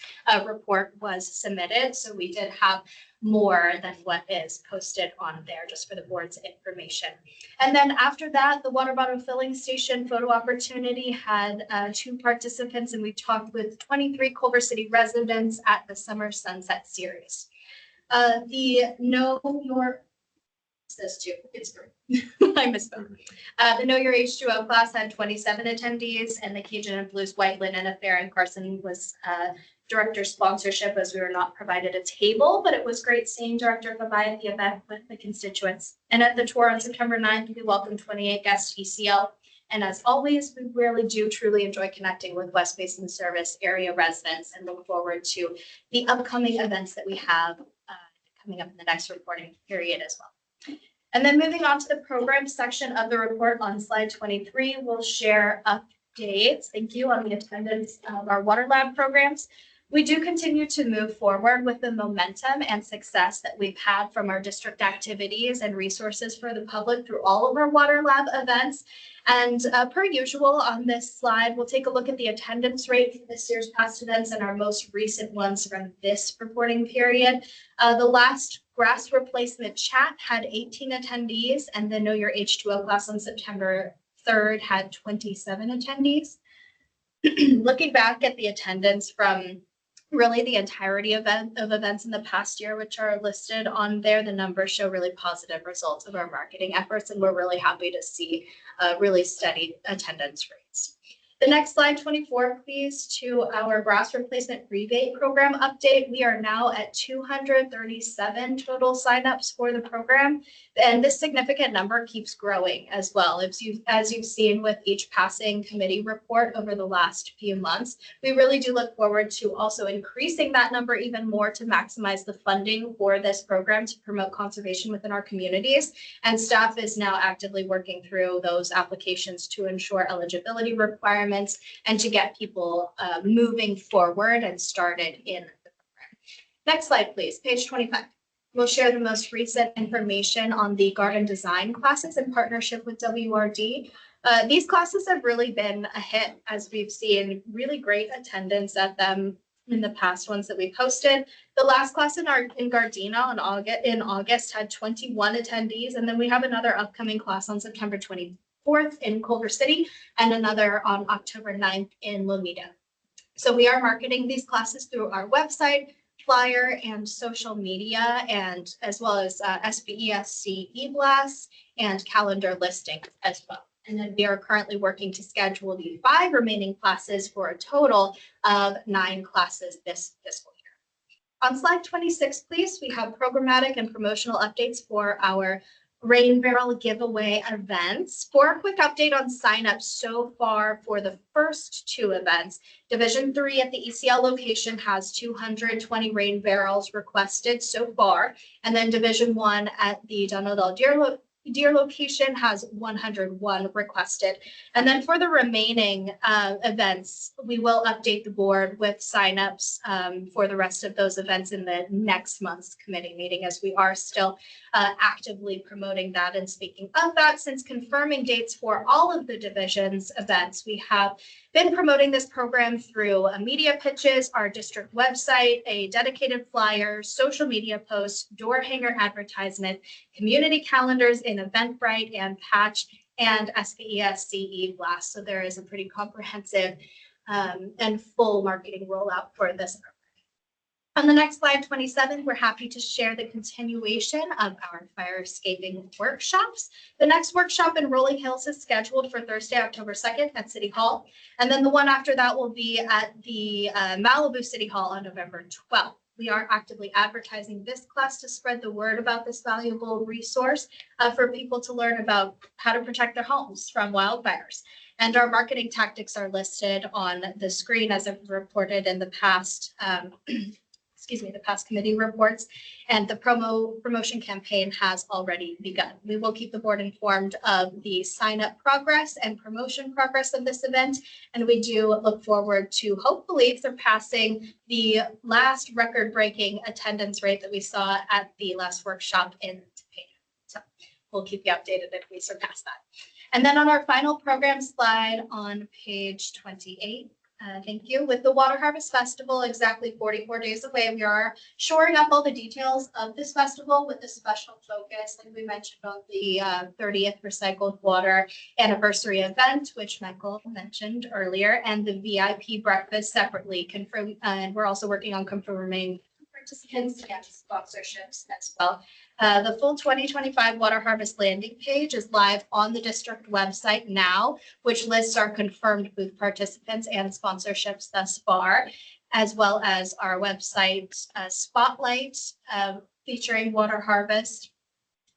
report was submitted. So we did have more than what is posted on there, just for the board's information. And then after that, the water bottle filling station photo opportunity had 2 participants, and we talked with 23 Culver City residents at the Summer Sunset Series. The Know Your This too. It's great. I misspoke. The Know Your H2O class had 27 attendees, and the Cajun and Blues White Linen Affair in Carson was director sponsorship, as we were not provided a table, but it was great seeing Director Fabai at the event with the constituents. And at the tour on September 9th, we welcomed 28 guest ECL. And as always, we really do truly enjoy connecting with West Basin Service area residents and look forward to the upcoming events that we have coming up in the next reporting period as well. And then moving on to the program section of the report on slide 23, we'll share updates. Thank you on the attendance of our water lab programs. We do continue to move forward with the momentum and success that we've had from our district activities and resources for the public through all of our water lab events. And per usual on this slide, we'll take a look at the attendance rate for this year's past events and our most recent ones from this reporting period. The last grass replacement chat had 18 attendees, and the Know Your H2O class on September 3rd had 27 attendees. Looking back at the attendance from really the entirety of events in the past year, which are listed on there, the numbers show really positive results of our marketing efforts, and we're really happy to see really steady attendance rates. The next slide, 24, please, to our grass replacement rebate program update. We are now at 237 total signups for the program, and this significant number keeps growing as well. As you've seen with each passing committee report over the last few months, we really do look forward to also increasing that number even more to maximize the funding for this program to promote conservation within our communities. And staff is now actively working through those applications to ensure eligibility requirements and to get people moving forward and started in the program. Next slide, please, page 25. We'll share the most recent information on the garden design classes in partnership with WRD. These classes have really been a hit, as we've seen really great attendance at them in the past ones that we've hosted. The last class in Gardena in August had 21 attendees, and then we have another upcoming class on September 24th in Culver City and another on October 9th in Lomita. So we are marketing these classes through our website, flyer, and social media, and as well as SBESC eBlasts and calendar listings as well. And then we are currently working to schedule the 5 remaining classes for a total of 9 classes this fiscal year. On slide 26, please, we have programmatic and promotional updates for our Rain Barrel giveaway events. For a quick update on signups so far for the first 2 events, Division 3 at the ECL location has 220 rain barrels requested so far, and then Division 1 at the Dono del Deer location has 101 requested. And then for the remaining events, we will update the board with signups for the rest of those events in the next month's committee meeting, as we are still actively promoting that. And speaking of that, since confirming dates for all of the divisions events, we have been promoting this program through media pitches, our district website, a dedicated flyer, social media posts, door hanger advertisement, community calendars in Eventbrite and Patch, and SBESC eBlast. So there is a pretty comprehensive and full marketing rollout for this program. On the next slide, 27, we're happy to share the continuation of our fire escaping workshops. The next workshop in Rolling Hills is scheduled for Thursday, October 2nd at City Hall. And then the one after that will be at the Malibu City Hall on November 12th. We are actively advertising this class to spread the word about this valuable resource for people to learn about how to protect their homes from wildfires. And our marketing tactics are listed on the screen as I've reported in the past the past committee reports, and the promotion campaign has already begun. We will keep the board informed of the sign up progress and promotion progress of this event, and we do look forward to hopefully surpassing the last record-breaking attendance rate that we saw at the last workshop in Topeka. So we'll keep you updated if we surpass that. And then on our final program slide on page 28, thank you. With the Water Harvest Festival exactly 44 days away, we are shoring up all the details of this festival with a special focus, like we mentioned, on the 30th Recycled Water Anniversary event, which Michael mentioned earlier, and the VIP breakfast separately. And we're also working on confirming participants and sponsorships as well. The full 2025 Water Harvest landing page is live on the district website now, which lists our confirmed booth participants and sponsorships thus far, as well as our website spotlight featuring Water Harvest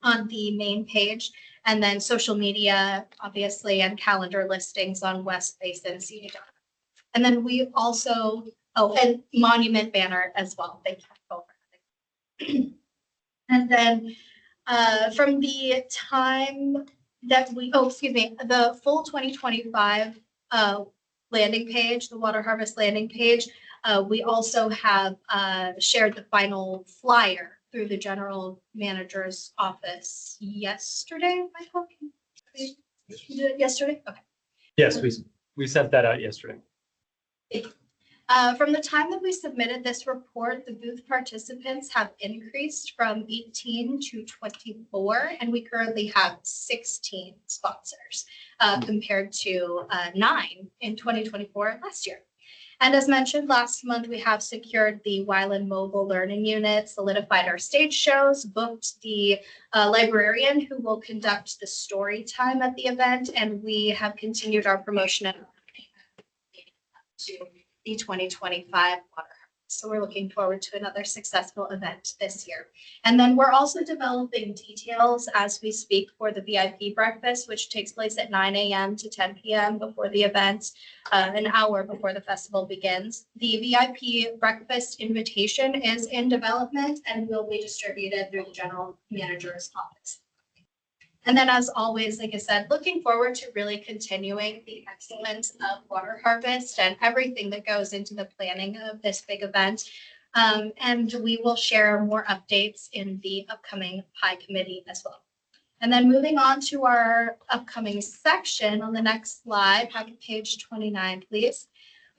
on the main page, and then social media, obviously, and calendar listings on West Basin CD. And then we also, and monument banner as well. Thank you. And then from the time that the full 2025 landing page, the Water Harvest landing page, we also have shared the final flyer through the general manager's office yesterday, Michael? You did it yesterday? Okay. Yes, we sent that out yesterday. From the time that we submitted this report, the booth participants have increased from 18 to 24, and we currently have 16 sponsors compared to 9 in 2024 last year. And as mentioned last month, we have secured the Weiland Mobile Learning Unit, solidified our stage shows, booked the librarian who will conduct the story time at the event, and we have continued our promotion to the 2025 Water Harvest. So we're looking forward to another successful event this year. And then we're also developing details as we speak for the VIP breakfast, which takes place at 9 a.m. to 10 p.m. before the event, an hour before the festival begins. The VIP breakfast invitation is in development and will be distributed through the general manager's office. And then, as always, like I said, looking forward to really continuing the excellence of Water Harvest and everything that goes into the planning of this big event. And we will share more updates in the upcoming PI committee as well. And then moving on to our upcoming section on the next slide, packet page 29, please.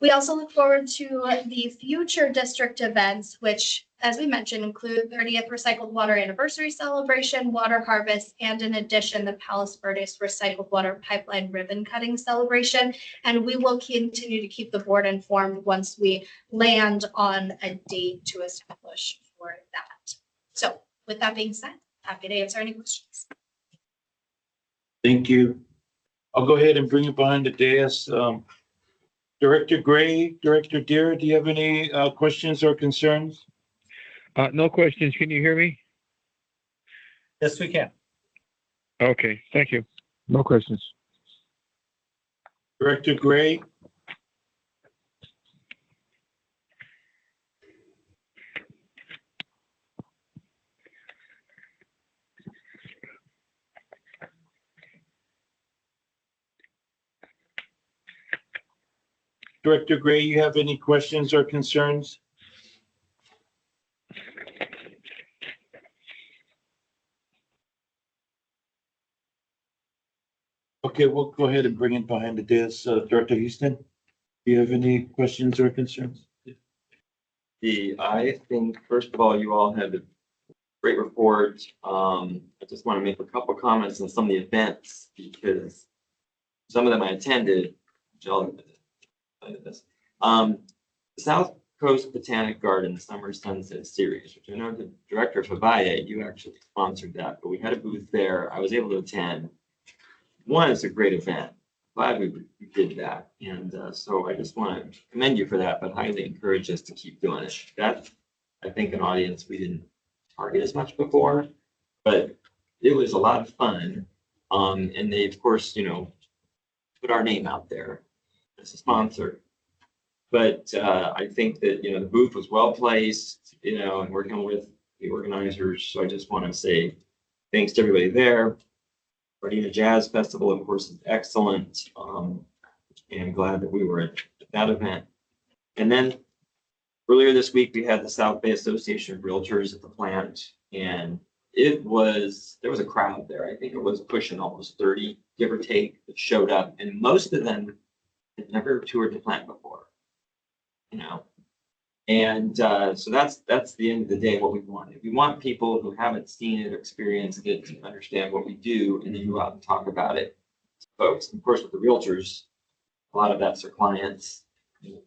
We also look forward to the future district events, which, as we mentioned, include 30th Recycled Water Anniversary Celebration, Water Harvest, and in addition, the Palos Verdes Recycled Water Pipeline Ribbon Cutting Celebration. And we will continue to keep the board informed once we land on a date to establish for that. So with that being said, happy to answer any questions. Thank you. I'll go ahead and bring it behind the dais. Director Gray, Director Deere, do you have any questions or concerns? No questions. Can you hear me? Yes, we can. Okay, thank you. No questions. Director Gray? Director Gray, you have any questions or concerns? Okay, we'll go ahead and bring it behind the dais. Director Houston, do you have any questions or concerns? I think, first of all, you all had a great report. I just want to make a couple comments on some of the events because some of them I attended, which I'll this. The South Coast Botanic Garden Summer Sunset Series, which I know the director of Hawaii, you actually sponsored that, but we had a booth there. I was able to attend. One, it's a great event. Glad we did that. And so I just want to commend you for that, but highly encourage us to keep doing it. That, I think, an audience we didn't target as much before, but it was a lot of fun. And they, of course, put our name out there as a sponsor. But I think that, the booth was well placed, and working with the organizers. So I just want to say thanks to everybody there. Gardena Jazz Festival, of course, is excellent. And glad that we were at that event. And then earlier this week, we had the South Bay Association of Realtors at the plant. And there was a crowd there. I think it was pushing almost 30, give or take, that showed up. And most of them had never toured the plant before. And so that's the end of the day what we want. We want people who haven't seen it or experienced it to understand what we do and then go out and talk about it to folks. Of course, with the realtors, a lot of that's their clients,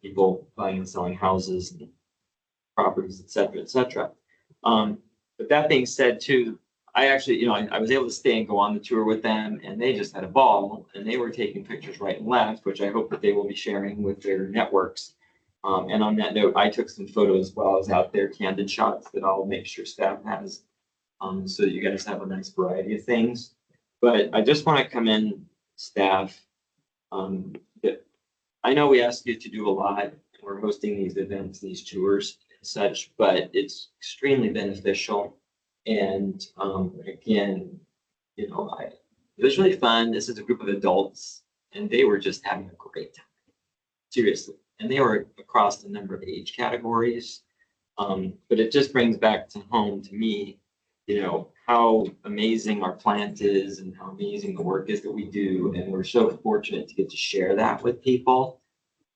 people buying and selling houses and properties, et cetera, et cetera. But that being said, too, I actually, I was able to stay and go on the tour with them, and they just had a ball, and they were taking pictures right and left, which I hope that they will be sharing with their networks. And on that note, I took some photos while I was out there, candid shots that I'll make sure staff has, so that you guys have a nice variety of things. But I just want to commend staff. That I know we asked you to do a lot. We're hosting these events, these tours and such, but it's extremely beneficial. And again, it was really fun. This is a group of adults, and they were just having a great time. Seriously. And they were across a number of age categories. But it just brings back to home to me, how amazing our plant is and how amazing the work is that we do. And we're so fortunate to get to share that with people.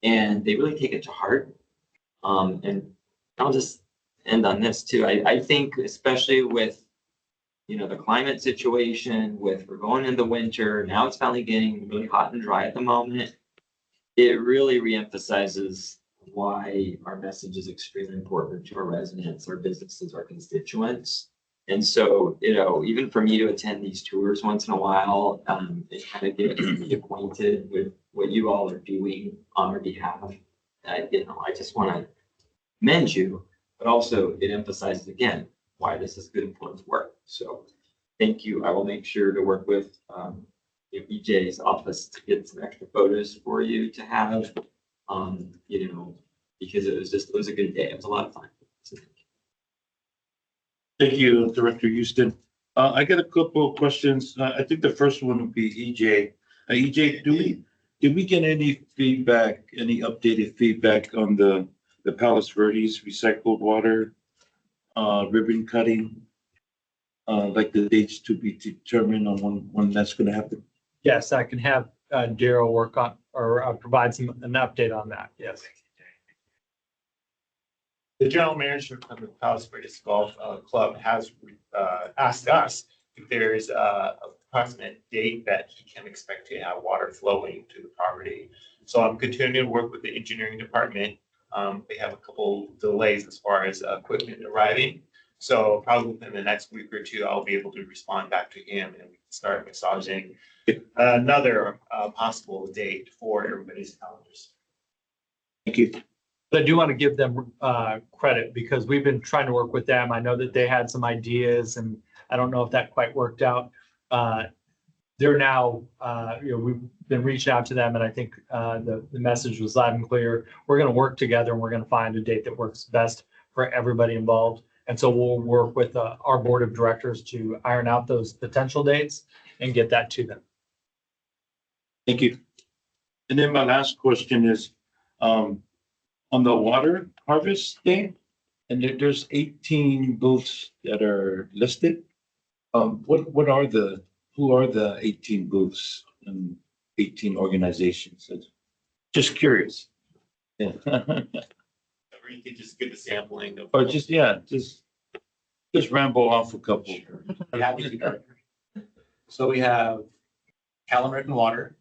And they really take it to heart. And I'll just end on this too. I think especially with, the climate situation, we're going into winter, now it's finally getting really hot and dry at the moment. It really reemphasizes why our message is extremely important to our residents, our businesses, our constituents. And so, even for me to attend these tours once in a while, it kind of gets me acquainted with what you all are doing on our behalf. I just want to commend you, but also it emphasizes again why this is good, important work. So thank you. I will make sure to work with EJ's office to get some extra photos for you to have, because it was a good day. It was a lot of fun. So Thank you, Director Houston. I got a couple of questions. I think the first one would be EJ. EJ, did we get any feedback, any updated feedback on the Palos Verdes recycled water ribbon cutting like the dates to be determined on when that's gonna happen? Yes, I can have Daryl work on or provide an update on that. Yes. The general manager of the Palos Verdes Golf Club has asked us if there is a approximate date that he can expect to have water flowing to the property. So I'm continuing to work with the engineering department. They have a couple delays as far as equipment arriving. So probably within the next week or two, I'll be able to respond back to him and we can start massaging another possible date for everybody's calendars. Thank you. But I do want to give them credit because we've been trying to work with them. I know that they had some ideas and I don't know if that quite worked out. They're now, we've been reaching out to them and I think the message was loud and clear. We're going to work together and we're going to find a date that works best for everybody involved. And so we'll work with our board of directors to iron out those potential dates and get that to them. Thank you. And then my last question is, on the water harvest day, and there's 18 booths that are listed. Who are the 18 booths and 18 organizations? Just curious. Yeah. Or you can just get the sampling of. Or just ramble off a couple. So we have Calumet and Water,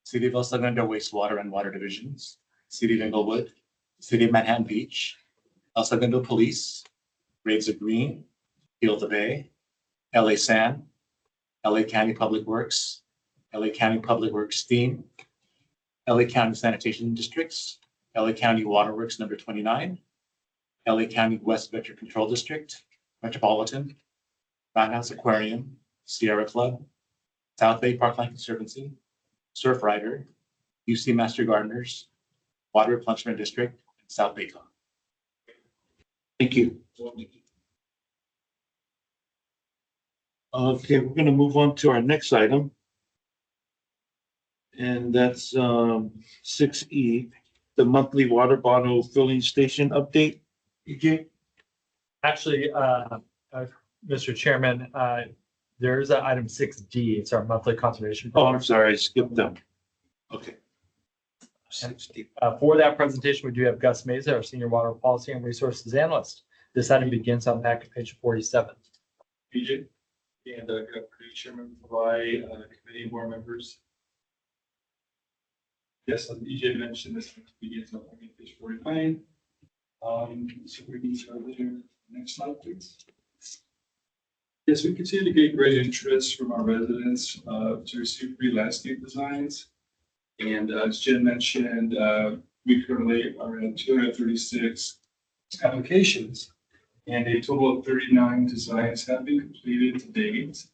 City of El Segundo Wastewater and Water Divisions, City of Inglewood, City of Manhattan Beach, El Segundo Police, Graves of Green, Field of Bay, LA San, LA County Public Works, LA County Public Works Team, LA County Sanitation Districts, LA County Waterworks number 29, LA County West Vector Control District, Metropolitan, Roundhouse Aquarium, Sierra Club, South Bay Parkland Conservancy, Surf Rider, UC Master Gardeners, Water Replenishment District, and South Bay Club. Thank you. Okay, we're gonna move on to our next item. And that's 6E, the monthly water bottle filling station update. EJ? Actually, Mr. Chairman, there's item 6D. It's our monthly conservation. Oh, I'm sorry, I skipped them. Okay. For that presentation, we do have Gus Meza, our Senior Water Policy and Resources Analyst. This item begins on back of page 47. PJ, and good afternoon, Chairman, provide committee board members. Yes, as EJ mentioned, this begins on page 49. So we can start there. Next slide, please. Yes, we continue to get great interest from our residents to receive free landscape designs. And as Jen mentioned, we currently are at 236 applications. And a total of 39 designs have been completed to date.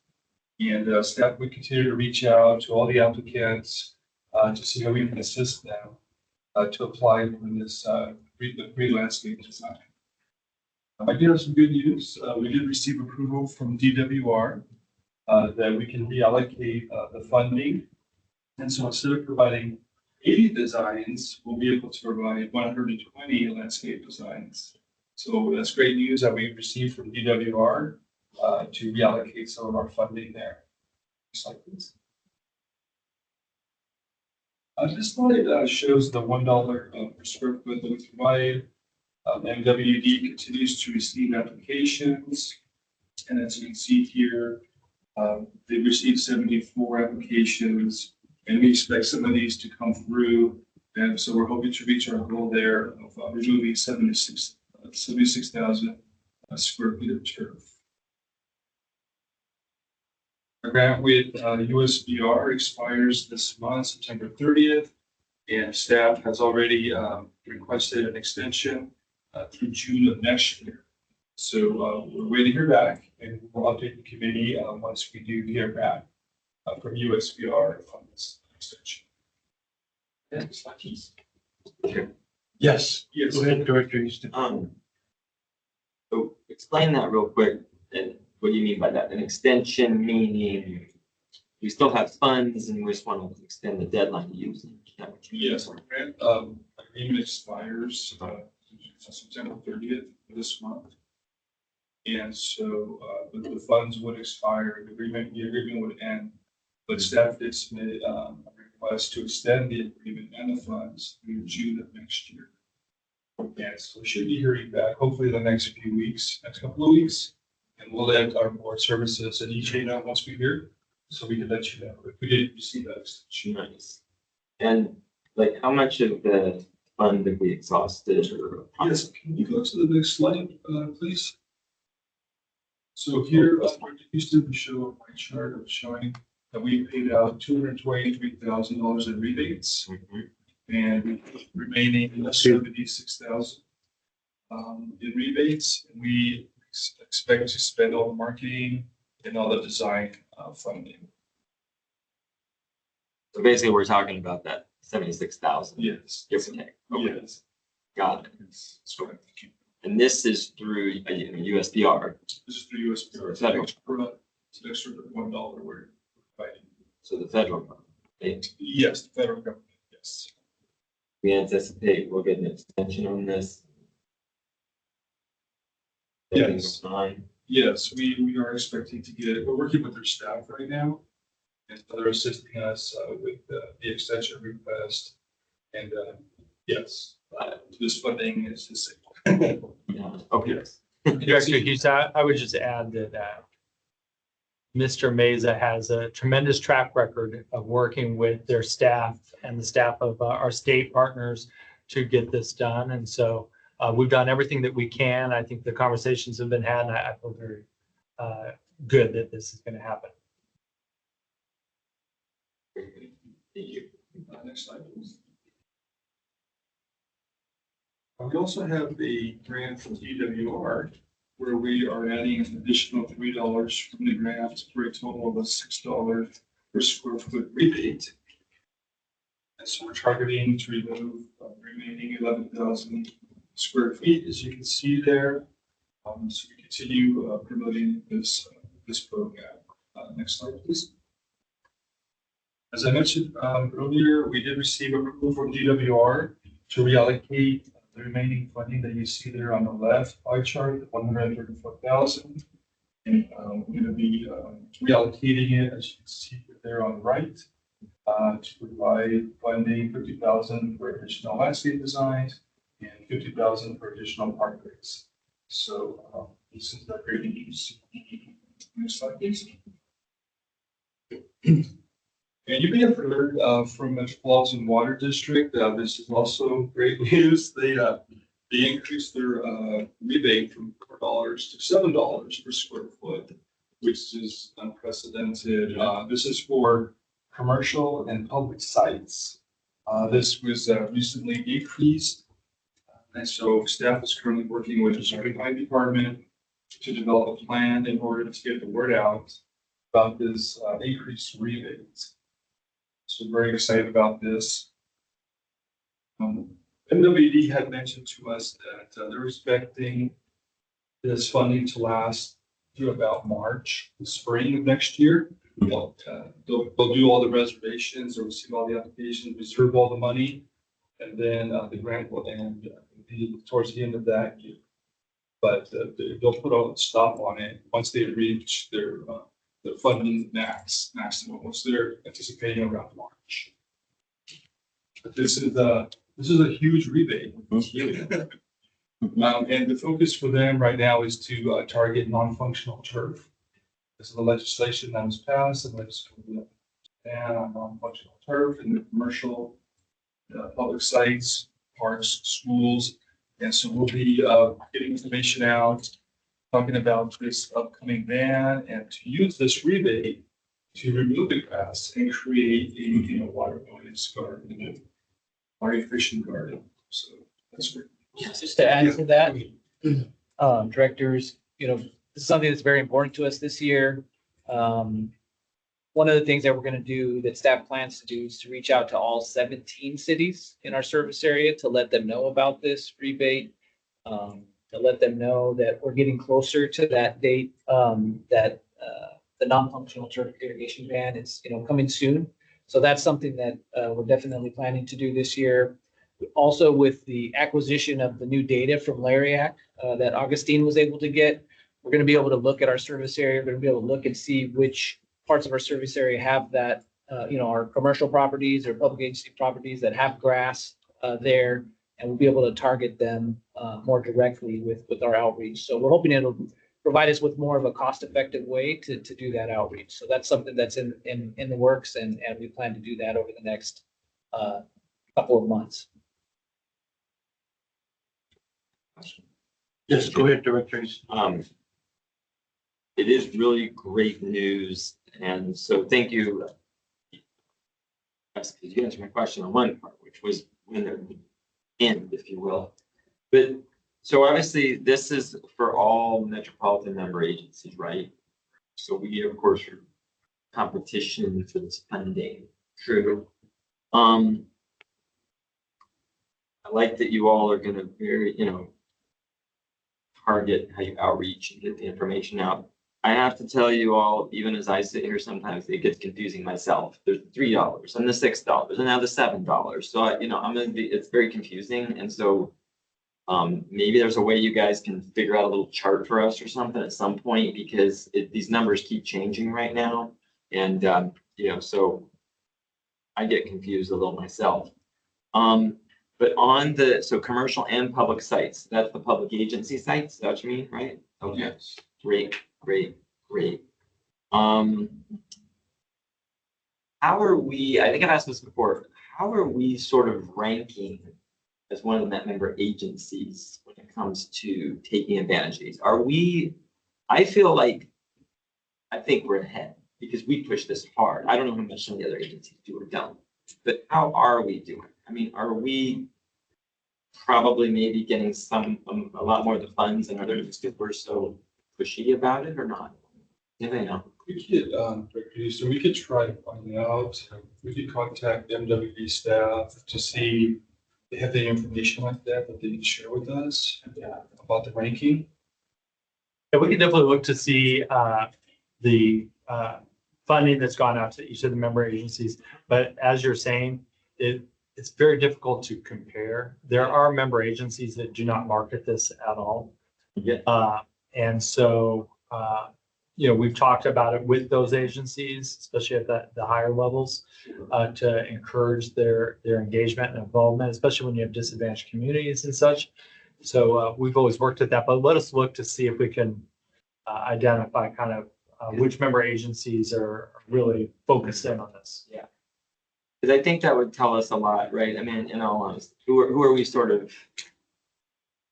And staff would continue to reach out to all the applicants to see how we can assist them to apply for this free landscape design. I do have some good news. We did receive approval from DWR that we can reallocate the funding. And so instead of providing 80 designs, we'll be able to provide 120 landscape designs. So that's great news that we received from DWR to reallocate some of our funding there. Next slide, please. This slide shows the $1 per square foot that we provide. MWD continues to receive applications. And as you can see here, they've received 74 applications, and we expect some of these to come through. And so we're hoping to reach our goal there of removing 76,000 square feet of turf. Our grant with USBR expires this month, September 30th, and staff has already requested an extension through June of next year. So we're waiting to hear back, and we'll update the committee once we do hear back from USBR on this extension. Next slide, please. Yes. Yes. Go ahead, Director Houston. So explain that real quick, and what do you mean by that? An extension meaning we still have funds and we just want to extend the deadline to use them? Is that what you mean? Yes, our grant agreement expires September 30th of this month. And so, the funds would expire, the agreement would end. But staff did submit, a request to extend the agreement and the funds through June of next year. And so we should be hearing back hopefully the next few weeks, next couple of weeks. And we'll let our board services and EJ know once we hear, so we can let you know if we didn't receive that extension. Nice. And like, how much of the fund have we exhausted or? Yes, can you go to the next slide, please? So here, used to show my chart of showing that we paid out $223,000 in rebates and remaining $76,000 in rebates. And we expect to spend all the marketing and all the design funding. So basically, we're talking about that 76,000. Yes. Give or take. Okay. Yes. Got it. That's correct. Thank you. And this is through USDR. This is through USPR. It's Federal. an extra $1 we're providing. So the federal government. Yes, the federal government, yes. We anticipate we'll get an extension on this. Yes. Everything's fine. Yes, we are expecting to get it. We're working with their staff right now. And they're assisting us with the extension request. And yes, this funding is the same. Yeah, okay. Director Hughes, I would just add that Mr. Meza has a tremendous track record of working with their staff and the staff of our state partners to get this done. And so we've done everything that we can. I think the conversations have been had, and I feel very good that this is going to happen. Thank you. Next slide, please. We also have a grant from DWR where we are adding an additional $3 from the grant for a total of a $6 per square foot rebate. And so we're targeting to remove remaining 11,000 square feet, as you can see there. So we continue promoting this program. Next slide, please. As I mentioned earlier, we did receive approval from DWR to reallocate the remaining funding that you see there on the left pie chart, the 134,000. And we're going to be reallocating it, as you can see there on the right, to provide funding 50,000 for additional landscape designs and 50,000 for additional parkways. So this is the great news. Next slide, please. And you may have heard from Metropolitan Water District. This is also great news. They increased their rebate from $4 to $7 per square foot, which is unprecedented. This is for commercial and public sites. This was recently decreased. And so staff is currently working with the certified department to develop a plan in order to get the word out about this increased rebate. So very excited about this. MWD had mentioned to us that they're expecting this funding to last through about March, the spring of next year. They'll do all the reservations, or receive all the applications, reserve all the money, and then the grant will end towards the end of that year. But they'll put a stop on it once they reach their funding maximum, which they're anticipating around March. But this is a huge rebate. And the focus for them right now is to target non-functional turf. This is the legislation that was passed, and legislation ban on non-functional turf in the commercial, public sites, parks, schools. And so we'll be getting information out, talking about this upcoming ban, and to use this rebate to remove the grass and create a water wellness garden, water efficient garden. So that's great. Just to add to that, directors, this is something that's very important to us this year. One of the things that we're going to do, that staff plans to do, is to reach out to all 17 cities in our service area to let them know about this rebate, to let them know that we're getting closer to that date, that the non-functional turf irrigation ban is, coming soon. So that's something that we're definitely planning to do this year. Also, with the acquisition of the new data from LARIAC that Augustine was able to get, we're going to be able to look at our service area. We're going to be able to look and see which parts of our service area have that, our commercial properties or public agency properties that have grass there, and we'll be able to target them more directly with our outreach. So we're hoping it'll provide us with more of a cost-effective way to do that outreach. So that's something that's in the works, and we plan to do that over the next couple of months. Yes, go ahead, Director. It is really great news, and so thank you. Yes, because you answered my question on one part, which was when it would end, if you will. But so obviously, this is for all metropolitan member agencies, right? So we, of course, are competition for this funding. True. I like that you all are going to very, target how you outreach and get the information out. I have to tell you all, even as I sit here, sometimes it gets confusing myself. There's $3 and the $6 and now the $7. So it's very confusing. And so maybe there's a way you guys can figure out a little chart for us or something at some point, because these numbers keep changing right now. And, so I get confused a little myself. But so commercial and public sites, that's the public agency sites, is that what you mean, right? Okay. Yes. Great. How are we, I think I've asked this before, how are we sort of ranking as one of the Met member agencies when it comes to taking advantage of these? I think we're ahead because we push this hard. I don't know how much some of the other agencies do or don't, but how are we doing? I mean, are we probably maybe getting a lot more of the funds than others because we're so pushy about it, or not? Yeah, I know. We could, so we could try to find out, we could contact MWD staff to see if they have any information like that they can share with us about the ranking. Yeah, we can definitely look to see the funding that's gone out to each of the member agencies. But as you're saying, it's very difficult to compare. There are member agencies that do not market this at all. Yeah. And so, we've talked about it with those agencies, especially at the higher levels, to encourage their engagement and involvement, especially when you have disadvantaged communities and such. So we've always worked at that, but let us look to see if we can identify kind of which member agencies are really focused in on this. Yeah. Because I think that would tell us a lot, right? I mean, in all honesty, who are we sort of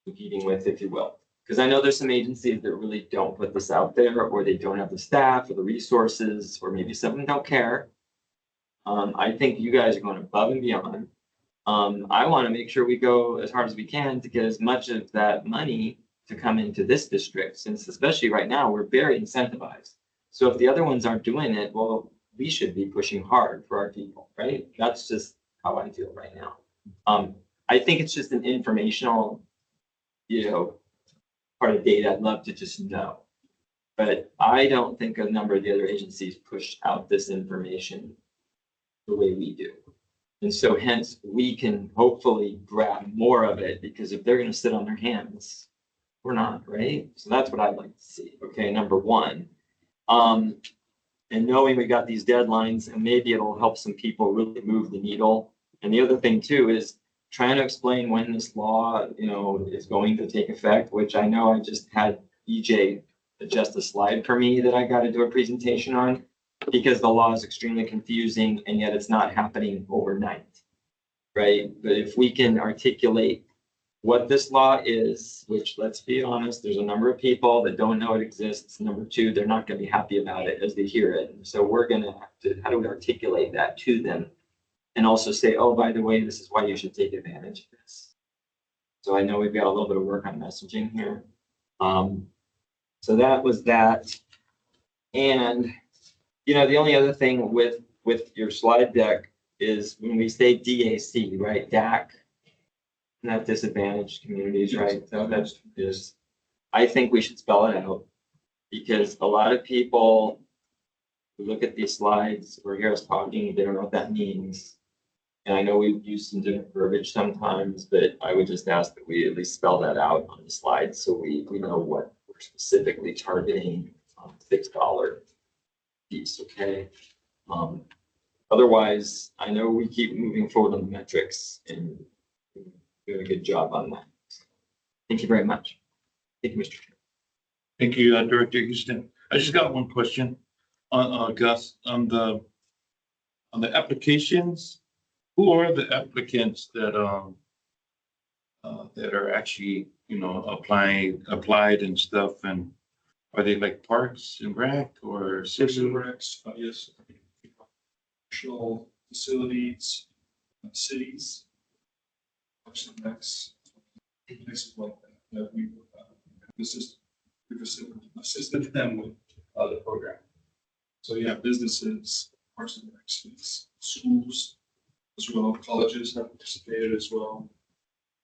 competing with, if you will? Because I know there's some agencies that really don't put this out there, or they don't have the staff or the resources, or maybe some of them don't care. I think you guys are going above and beyond. I want to make sure we go as hard as we can to get as much of that money to come into this district, since especially right now, we're very incentivized. So if the other ones aren't doing it, well, we should be pushing hard for our people, right? That's just how I feel right now. I think it's just an informational, part of data I'd love to just know. But I don't think a number of the other agencies push out this information the way we do. And so hence we can hopefully grab more of it, because if they're going to sit on their hands, we're not, right? So that's what I'd like to see. Okay, number one. And knowing we got these deadlines, and maybe it'll help some people really move the needle. And the other thing too is trying to explain when this law, is going to take effect, which I know I just had EJ adjust a slide for me that I got to do a presentation on, because the law is extremely confusing and yet it's not happening overnight, right? But if we can articulate what this law is, which, let's be honest, there's a number of people that don't know it exists. Number two, they're not going to be happy about it as they hear it. And so we're going to have to, how do we articulate that to them? And also say, oh, by the way, this is why you should take advantage of this. So I know we've got a little bit of work on messaging here. So that was that. And, the only other thing with your slide deck is when we say DAC, right? DAC, not disadvantaged communities, right? So that's just, I think we should spell it out, because a lot of people who look at these slides or hear us talking, they don't know what that means. And I know we've used some different verbiage sometimes, but I would just ask that we at least spell that out on the slide so we know what we're we're specifically targeting $6 piece, okay? Otherwise, I know we keep moving forward on the metrics and doing a good job on that. Thank you very much. Thank you, Mr. Chair. Thank you, Director Houston. I just got one question on, Gus, on the applications. Who are the applicants that are actually, applied and stuff? And are they like Parks and Rec or City city? Rex, yes. Commercial facilities, cities. Parks and Recs, places like that we assisted them with the program. So you have businesses, parks and recs, schools as well, colleges have participated as well.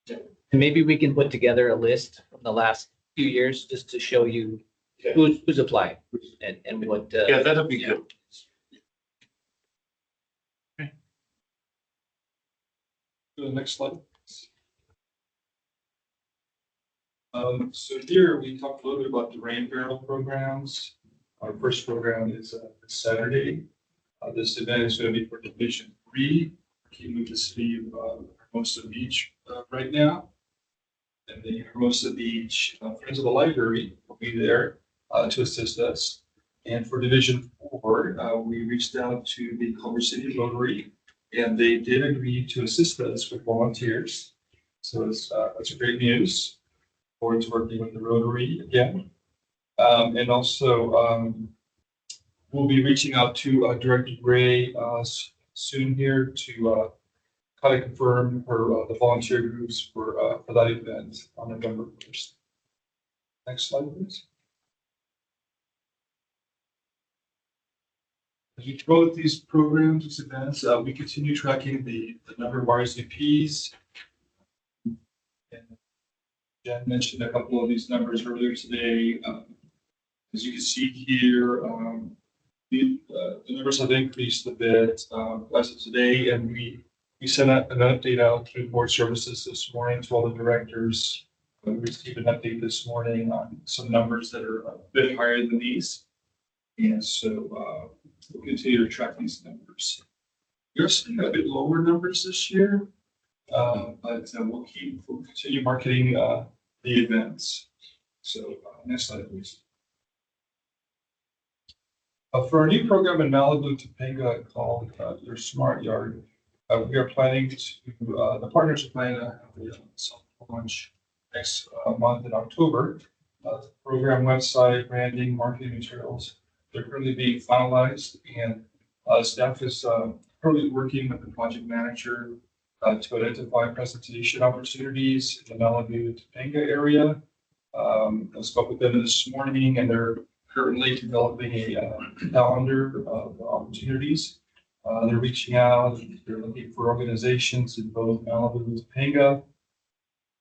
And maybe we can put together a list from the last few years just to show you who's applied and what. Yeah, that'll be good. Go to the next slide. So here we talked a little bit about the rain barrel programs. Our first program is this Saturday. This event is going to be for Division 3, working with the city of Hermosa Beach right now. And the Hermosa Beach Friends of the Library will be there to assist us. And for Division 4, we reached out to the Culver City Rotary, and they did agree to assist us with volunteers. So that's great news. Forward to working with the Rotary again. And also we'll be reaching out to Director Gray soon here to kind of confirm the volunteer groups for that event on November 1st. Next slide, please. As we promote these programs, these events, we continue tracking the number of RSVPs. And Jen mentioned a couple of these numbers earlier today. As you can see here, the numbers have increased a bit as of today, and we sent out an update out through board services this morning to all the directors. We received an update this morning on some numbers that are a bit higher than these. And so we'll continue to track these numbers. We're seeing a bit lower numbers this year, but we'll continue marketing the events. So next slide, please. For our new program in Malibu, Topanga called Your Smart Yard, we are planning to, the partners are planning to have a soft launch next month in October. The program website, branding, marketing materials, they're currently being finalized, and staff is currently working with the project manager to identify presentation opportunities in the Malibu, Topanga area. I spoke with them this morning, and they're currently developing a calendar of opportunities. They're reaching out, they're looking for organizations in both Malibu and Topanga,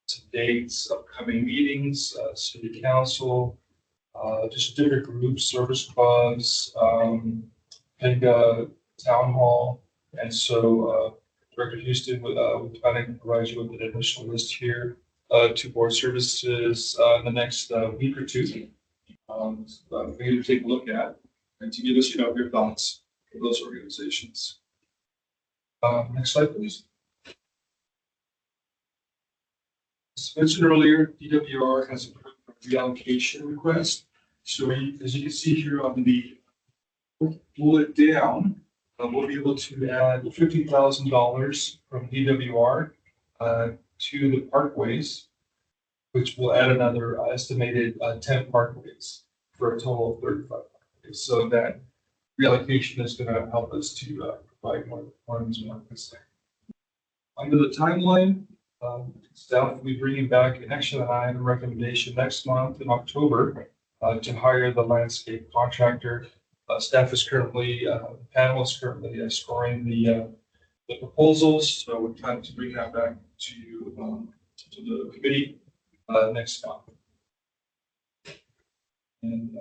some dates, upcoming meetings, city council, just different groups, service clubs, Topanga Town Hall. And so Director Houston would plan to provide you with an initial list here to board services in the next week or two. For you to take a look at and to give us, your thoughts for those organizations. Next slide, please. As mentioned earlier, DWR has approved a reallocation request. So as you can see here on the bullet down, we'll be able to add $50,000 from DWR to the parkways, which will add another estimated 10 parkways for a total of 35 parkways. So that reallocation is going to help us to provide more of these markets. Under the timeline, staff will be bringing back an action item recommendation next month in October to hire the landscape contractor. Staff is currently, the panel is currently scoring the proposals. So we plan to bring that back to you, to the committee next month. And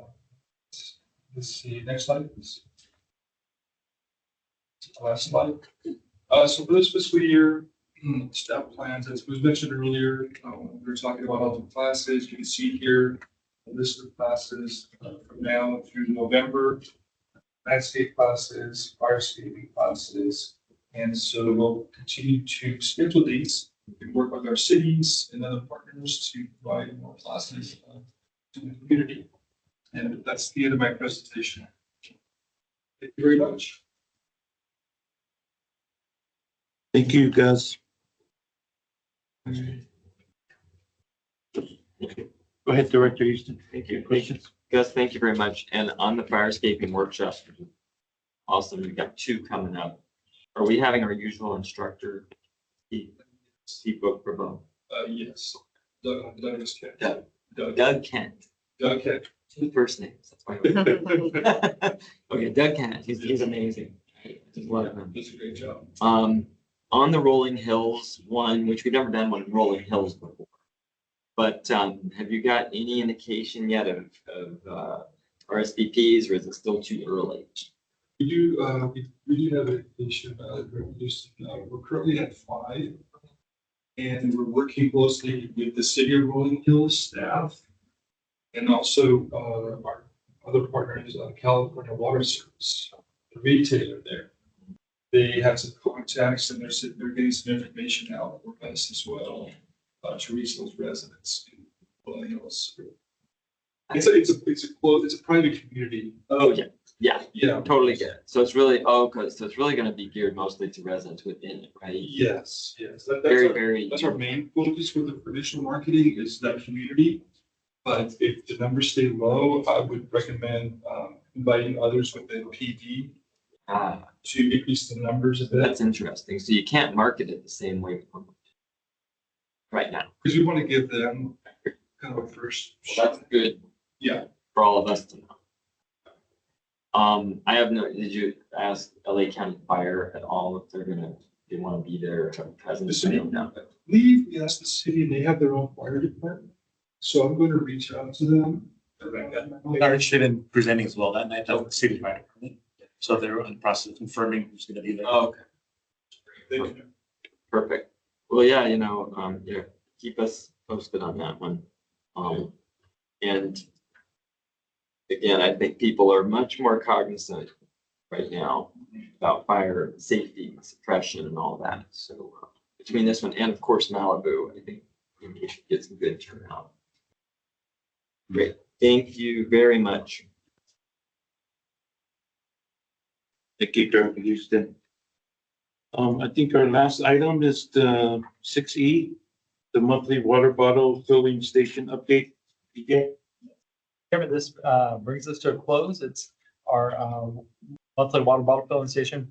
let's see, next slide, please. Last slide. So for this fiscal year, staff plans, as was mentioned earlier, we were talking about all the classes. You can see here a list of classes from now through November. Landscape classes, fire escaping classes. And so we'll continue to schedule these and work with our cities and other partners to provide more classes to the community. And that's the end of my presentation. Thank you very much. Thank you, Gus. Go ahead, Director Easton. Thank you. Questions? Gus, thank you very much. And on the fire escaping workshop, awesome, we've got 2 coming up. Are we having our usual instructor? Steve Book for both. Yes. Douglas Kent. Doug Kent. Doug Kent. 2 first names. That's why. Okay, Doug Kent. He's amazing. I just love him. Does a great job. On the Rolling Hills one, which we've never done one in Rolling Hills before. But have you got any indication yet of RSVPs, or is it still too early? We do have an indication we're currently at 5. And we're working closely with the City of Rolling Hills staff. And also our other partners, California Water Service, the retailer there. They have some contacts and they're getting some information out for us as well, to reach those residents in Rolling Hills. It's a private community. Oh, yeah. Yeah. Totally get it. So it's really, so it's really gonna be geared mostly to residents within it, right? Yes. Very. That's our main focus for the traditional marketing is that community. But if the numbers stay low, I would recommend inviting others within PD to increase the numbers a bit. That's interesting. So you can't market it the same way right now. Because we want to give them kind of a first Well, that's good. Yeah. For all of us to know. Did you ask LA County Fire at all if they want to be there present? The city, we asked the city and they have their own fire department. So I'm going to reach out to them. We are interested in presenting as well that night at the city fire department. So they're in the process of confirming who's going to be there. Oh, okay. Thank you. Perfect. Well, yeah, keep us posted on that one. And again, I think people are much more cognizant right now about fire safety, suppression and all that. So between this one and of course Malibu, I think we should get some good turnout. Great. Thank you very much. Thank you, Director Houston. I think our last item is the 6E, the monthly water bottle filling station update. DJ? Chairman, this brings us to a close. It's our monthly water bottle filling station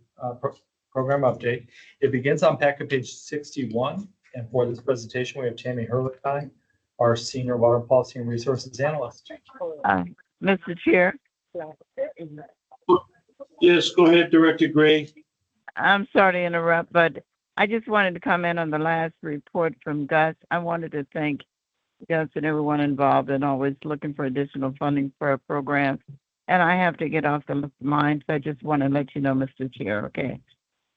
program update. It begins on packet page 61. And for this presentation, we have Tammy Herlichai, our Senior Water Policy and Resources Analyst. Mr. Chair, Yes, go ahead, Director Gray. I'm sorry to interrupt, but I just wanted to comment on the last report from Gus. I wanted to thank Gus and everyone involved and always looking for additional funding for our program. And I have to get off the line, so I just want to let you know, Mr. Chair, okay?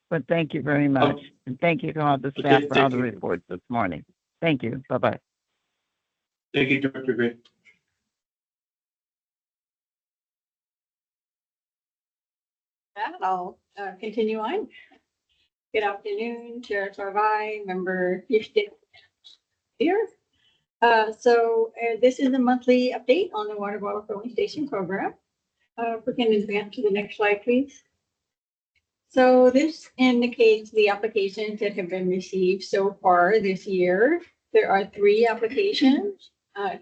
But thank you very much. And thank you to all the staff for all the reports this morning. Thank you. Bye-bye. Thank you, Director Gray. That I'll continue on. Good afternoon, Chair Sarvai, Member Houston here. This is a monthly update on the water bottle filling station program. If we can advance to the next slide, please. So this indicates the applications that have been received so far this year. There are 3 applications.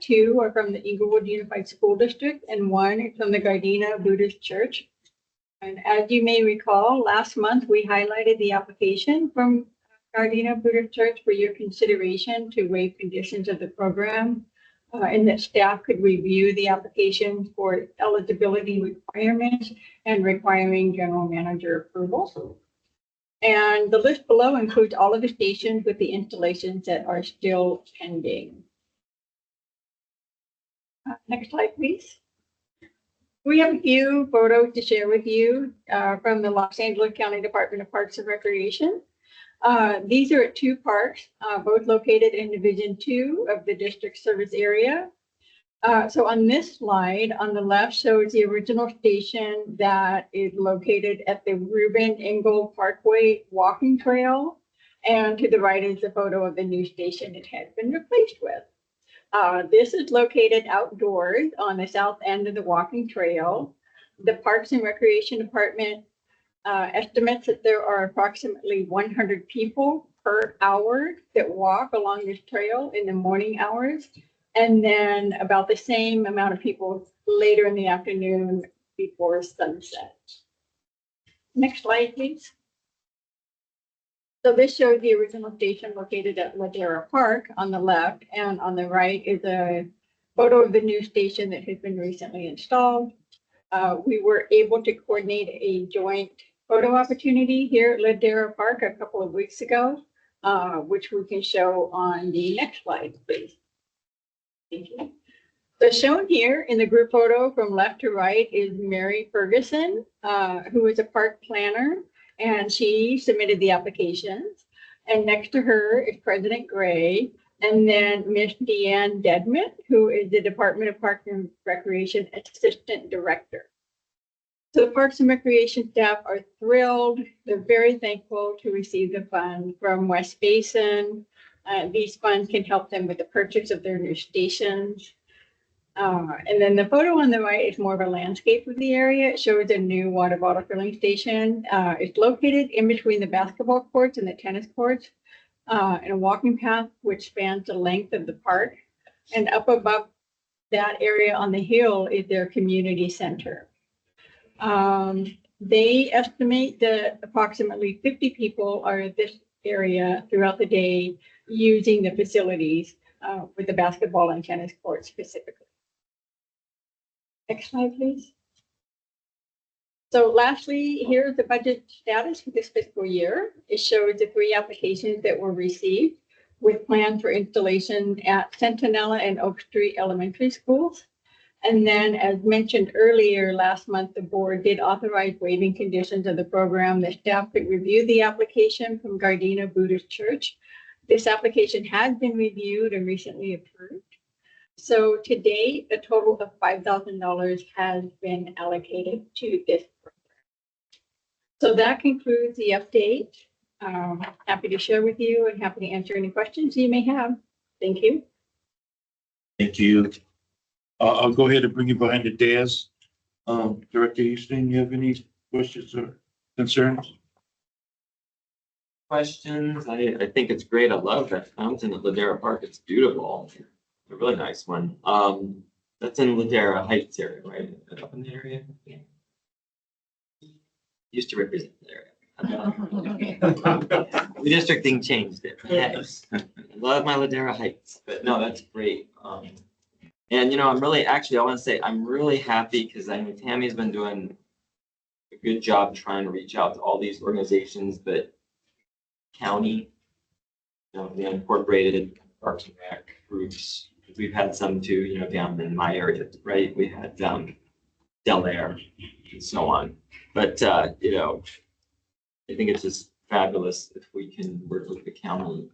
2 are from the Inglewood Unified School District and 1 is from the Gardena Buddhist Church. And as you may recall, last month we highlighted the application from Gardena Buddhist Church for your consideration to waive conditions of the program, and that staff could review the application for eligibility requirements and requiring general manager approval. And the list below includes all of the stations with the installations that are still pending. Next slide, please. We have a few photos to share with you from the Los Angeles County Department of Parks and Recreation. These are at 2 parks, both located in Division 2 of the district service area. So on this slide, on the left shows the original station that is located at the Reuben Engel Parkway walking trail. And to the right is a photo of the new station it has been replaced with. This is located outdoors on the south end of the walking trail. The Parks and Recreation Department estimates that there are approximately 100 people per hour that walk along this trail in the morning hours. And then about the same amount of people later in the afternoon before sunset. Next slide, please. So this shows the original station located at Ladera Park on the left, and on the right is a photo of the new station that has been recently installed. We were able to coordinate a joint photo opportunity here at Ladera Park a couple of weeks ago, which we can show on the next slide, please. Thank you. So shown here in the group photo from left to right is Mary Ferguson, who is a park planner, and she submitted the applications. And next to her is President Gray, and then Miss Deanne Dedmont, who is the Department of Parks and Recreation Assistant Director. So the Parks and Recreation staff are thrilled. They're very thankful to receive the funds from West Basin. These funds can help them with the purchase of their new stations. And then the photo on the right is more of a landscape of the area. It shows a new water bottle filling station. It's located in between the basketball courts and the tennis courts, and a walking path which spans the length of the park. And up above that area on the hill is their community center. They estimate that approximately 50 people are at this area throughout the day using the facilities with the basketball and tennis courts specifically. Next slide, please. So lastly, here's the budget status for this fiscal year. It shows the 3 applications that were received with plans for installation at Centinela and Oak Street Elementary Schools. And then, as mentioned earlier, last month, the board did authorize waiving conditions of the program. The staff could review the application from Gardena Buddhist Church. This application has been reviewed and recently approved. So to date, a total of $5,000 has been allocated to this program. So that concludes the update. Happy to share with you and happy to answer any questions you may have. Thank you. Thank you. I'll go ahead and bring you behind the dais. Director Houston, you have any questions or concerns? Questions? I think it's great. I love that fountain at Ladera Park. It's beautiful. A really nice one. That's in Ladera Heights area, right? Up in the area. Yeah. Used to represent the area. The district thing changed it. Yes. Love my Ladera Heights, but no, that's great. And you know, I'm really actually I want to say I'm really happy because I know Tammy's been doing a good job trying to reach out to all these organizations, but county, you know, the unincorporated Parks and Rec groups. We've had some too, you know, down in my area, right? We had Del Air and so on. But you know, I think it's just fabulous if we can work with the county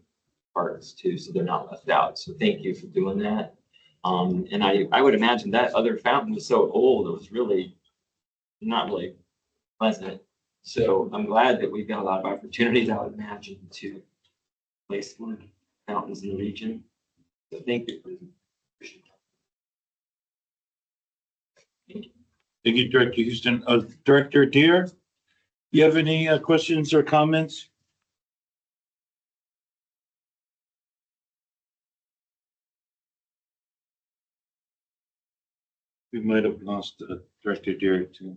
parks too, so they're not left out. So thank you for doing that. And I would imagine that other fountain was so old, it was really not really pleasant. So I'm glad that we've got a lot of opportunities, I would imagine, to place more fountains in the region. So thank you. Thank you, Director Houston. Director Deere, you have any questions or comments? We might have lost Director Deere too.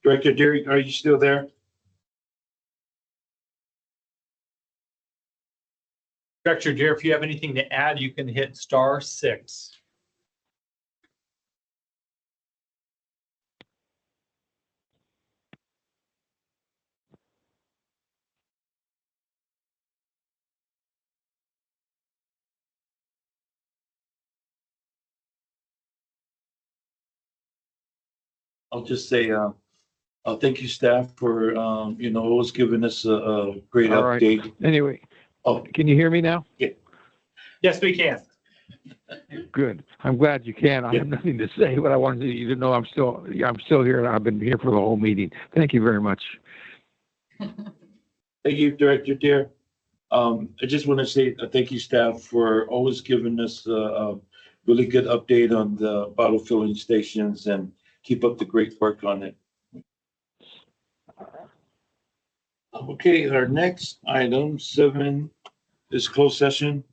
Director Deere, are you still there? Director Deere, if you have anything to add, you can hit *6. I'll just say, Thank you, staff, for, always giving us a great All right. update. Anyway, Oh, can you hear me now? Yes, we can. Good. I'm glad you can. I have nothing to say, but I wanted you to know I'm still here, and I've been here for the whole meeting. Thank you very much. thank you, Director Deere. I just want to say thank you, staff, for always giving us a really good update on the bottle filling stations and keep up the great work on it. Okay, our next item, 7, is closed session.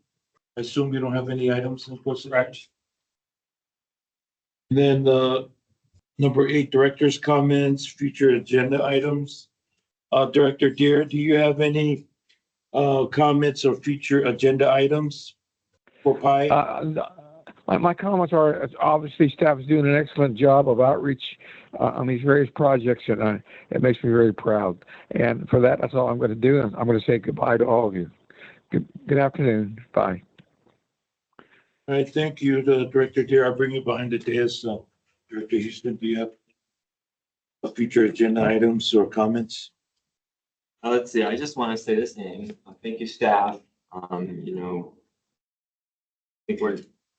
I assume you don't have any items in closed session? Then, number 8, director's comments, future agenda items. Director Deere, do you have any comments or future agenda items for PI? My comments are, obviously, staff is doing an excellent job of outreach on these various projects, and it makes me very proud. And for that, that's all I'm going to do. I'm going to say goodbye to all of you. Good afternoon. Bye. All right, thank you, Director Deere. I'll bring you behind the dais. Director Houston, do you have future agenda items or comments? Let's see, I just want to say this name. Thank you, staff. I think we're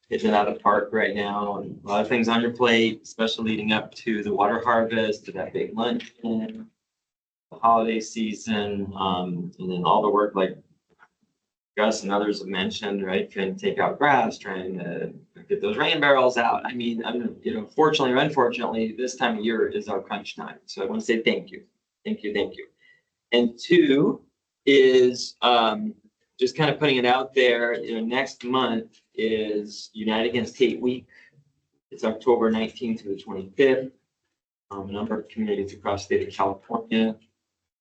hitting it out of the park right now, and a lot of things on your plate, especially leading up to the water harvest, to that big luncheon, the holiday season, and then all the work like Gus and others have mentioned, right? Trying to take out grass, trying to get those rain barrels out. I mean, fortunately or unfortunately, this time of year is our crunch time. So I want to say thank you. Thank you, thank you. And 2 is just kind of putting it out there, next month is Unite Against Hate Week. It's October 19th to the 25th. A number of communities across the state of California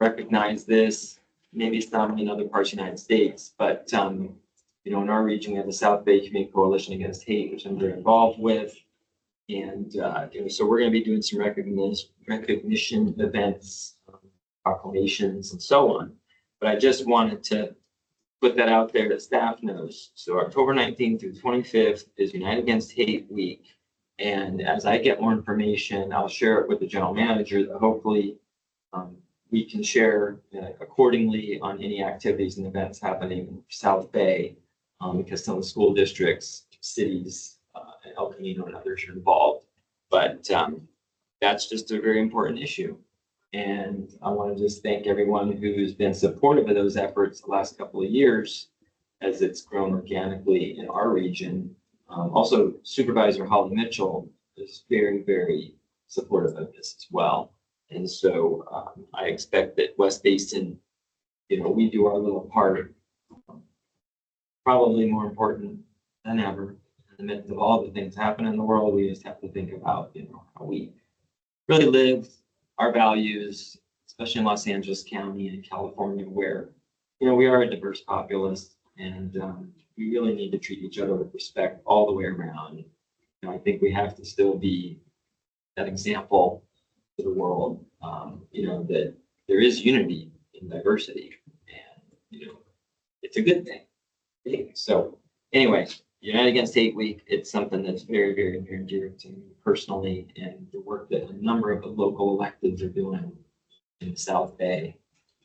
recognize this. Maybe some in other parts of the United States, but in our region, we have the South Bay Community Coalition Against Hate, which I'm very involved with. And so we're going to be doing some recognition events, proclamations, and so on. But I just wanted to put that out there that staff knows. So October 19th through 25th is Unite Against Hate Week. And as I get more information, I'll share it with the general manager that hopefully we can share accordingly on any activities and events happening in South Bay, because some of the school districts, cities, and El Camino and others are involved. But that's just a very important issue. And I want to just thank everyone who's been supportive of those efforts the last couple of years as it's grown organically in our region. Also, Supervisor Holly Mitchell is very, very supportive of this as well. And so I expect that West Basin, we do our little part, probably more important than ever in the midst of all the things happening in the world. We just have to think about, how we really live our values, especially in Los Angeles County and California, where, we are a diverse populace, and we really need to treat each other with respect all the way around. I think we have to still be that example to the world, that there is unity in diversity, and, it's a good thing. So anyway, Unite Against Hate Week, it's something that's very, very near and dear to me personally, and the work that a number of the local electeds are doing in the South Bay.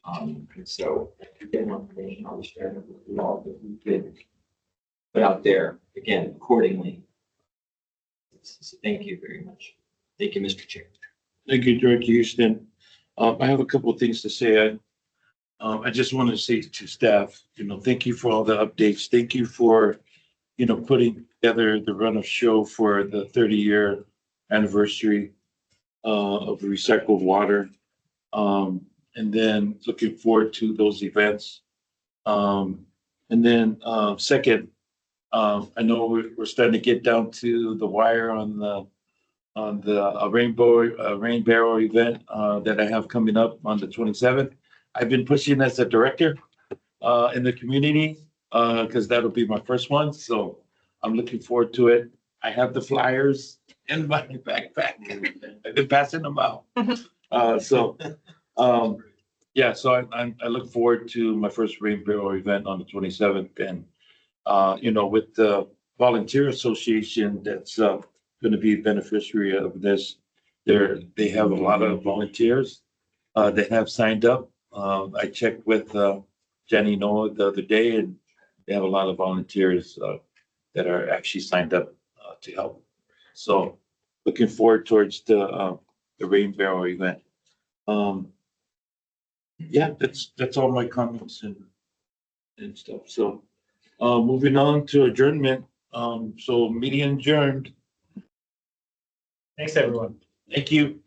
And so if you get more information, I'll share it with you all that we could put out there again accordingly. So thank you very much. Thank you, Mr. Chair. Thank you, Director Houston. I have a couple of things to say. I just want to say to staff, thank you for all the updates. Thank you for, putting together the run of show for the 30-year anniversary of recycled water. And then looking forward to those events. And then second, I know we're starting to get down to the wire on the rain barrel event that I have coming up on the 27th. I've been pushing as a director in the community because that'll be my first one. So I'm looking forward to it. I have the flyers in my backpack. I've been passing them out. So I look forward to my first rain barrel event on the 27th. And, with the volunteer association that's going to be a beneficiary of this, they have a lot of volunteers that have signed up. I checked with Jenny Noah the other day, and they have a lot of volunteers that are actually signed up to help. So looking forward towards the Rain Barrel event. Yeah, that's all my comments and stuff. So moving on to adjournment. So meeting adjourned. Thanks, everyone. Thank you.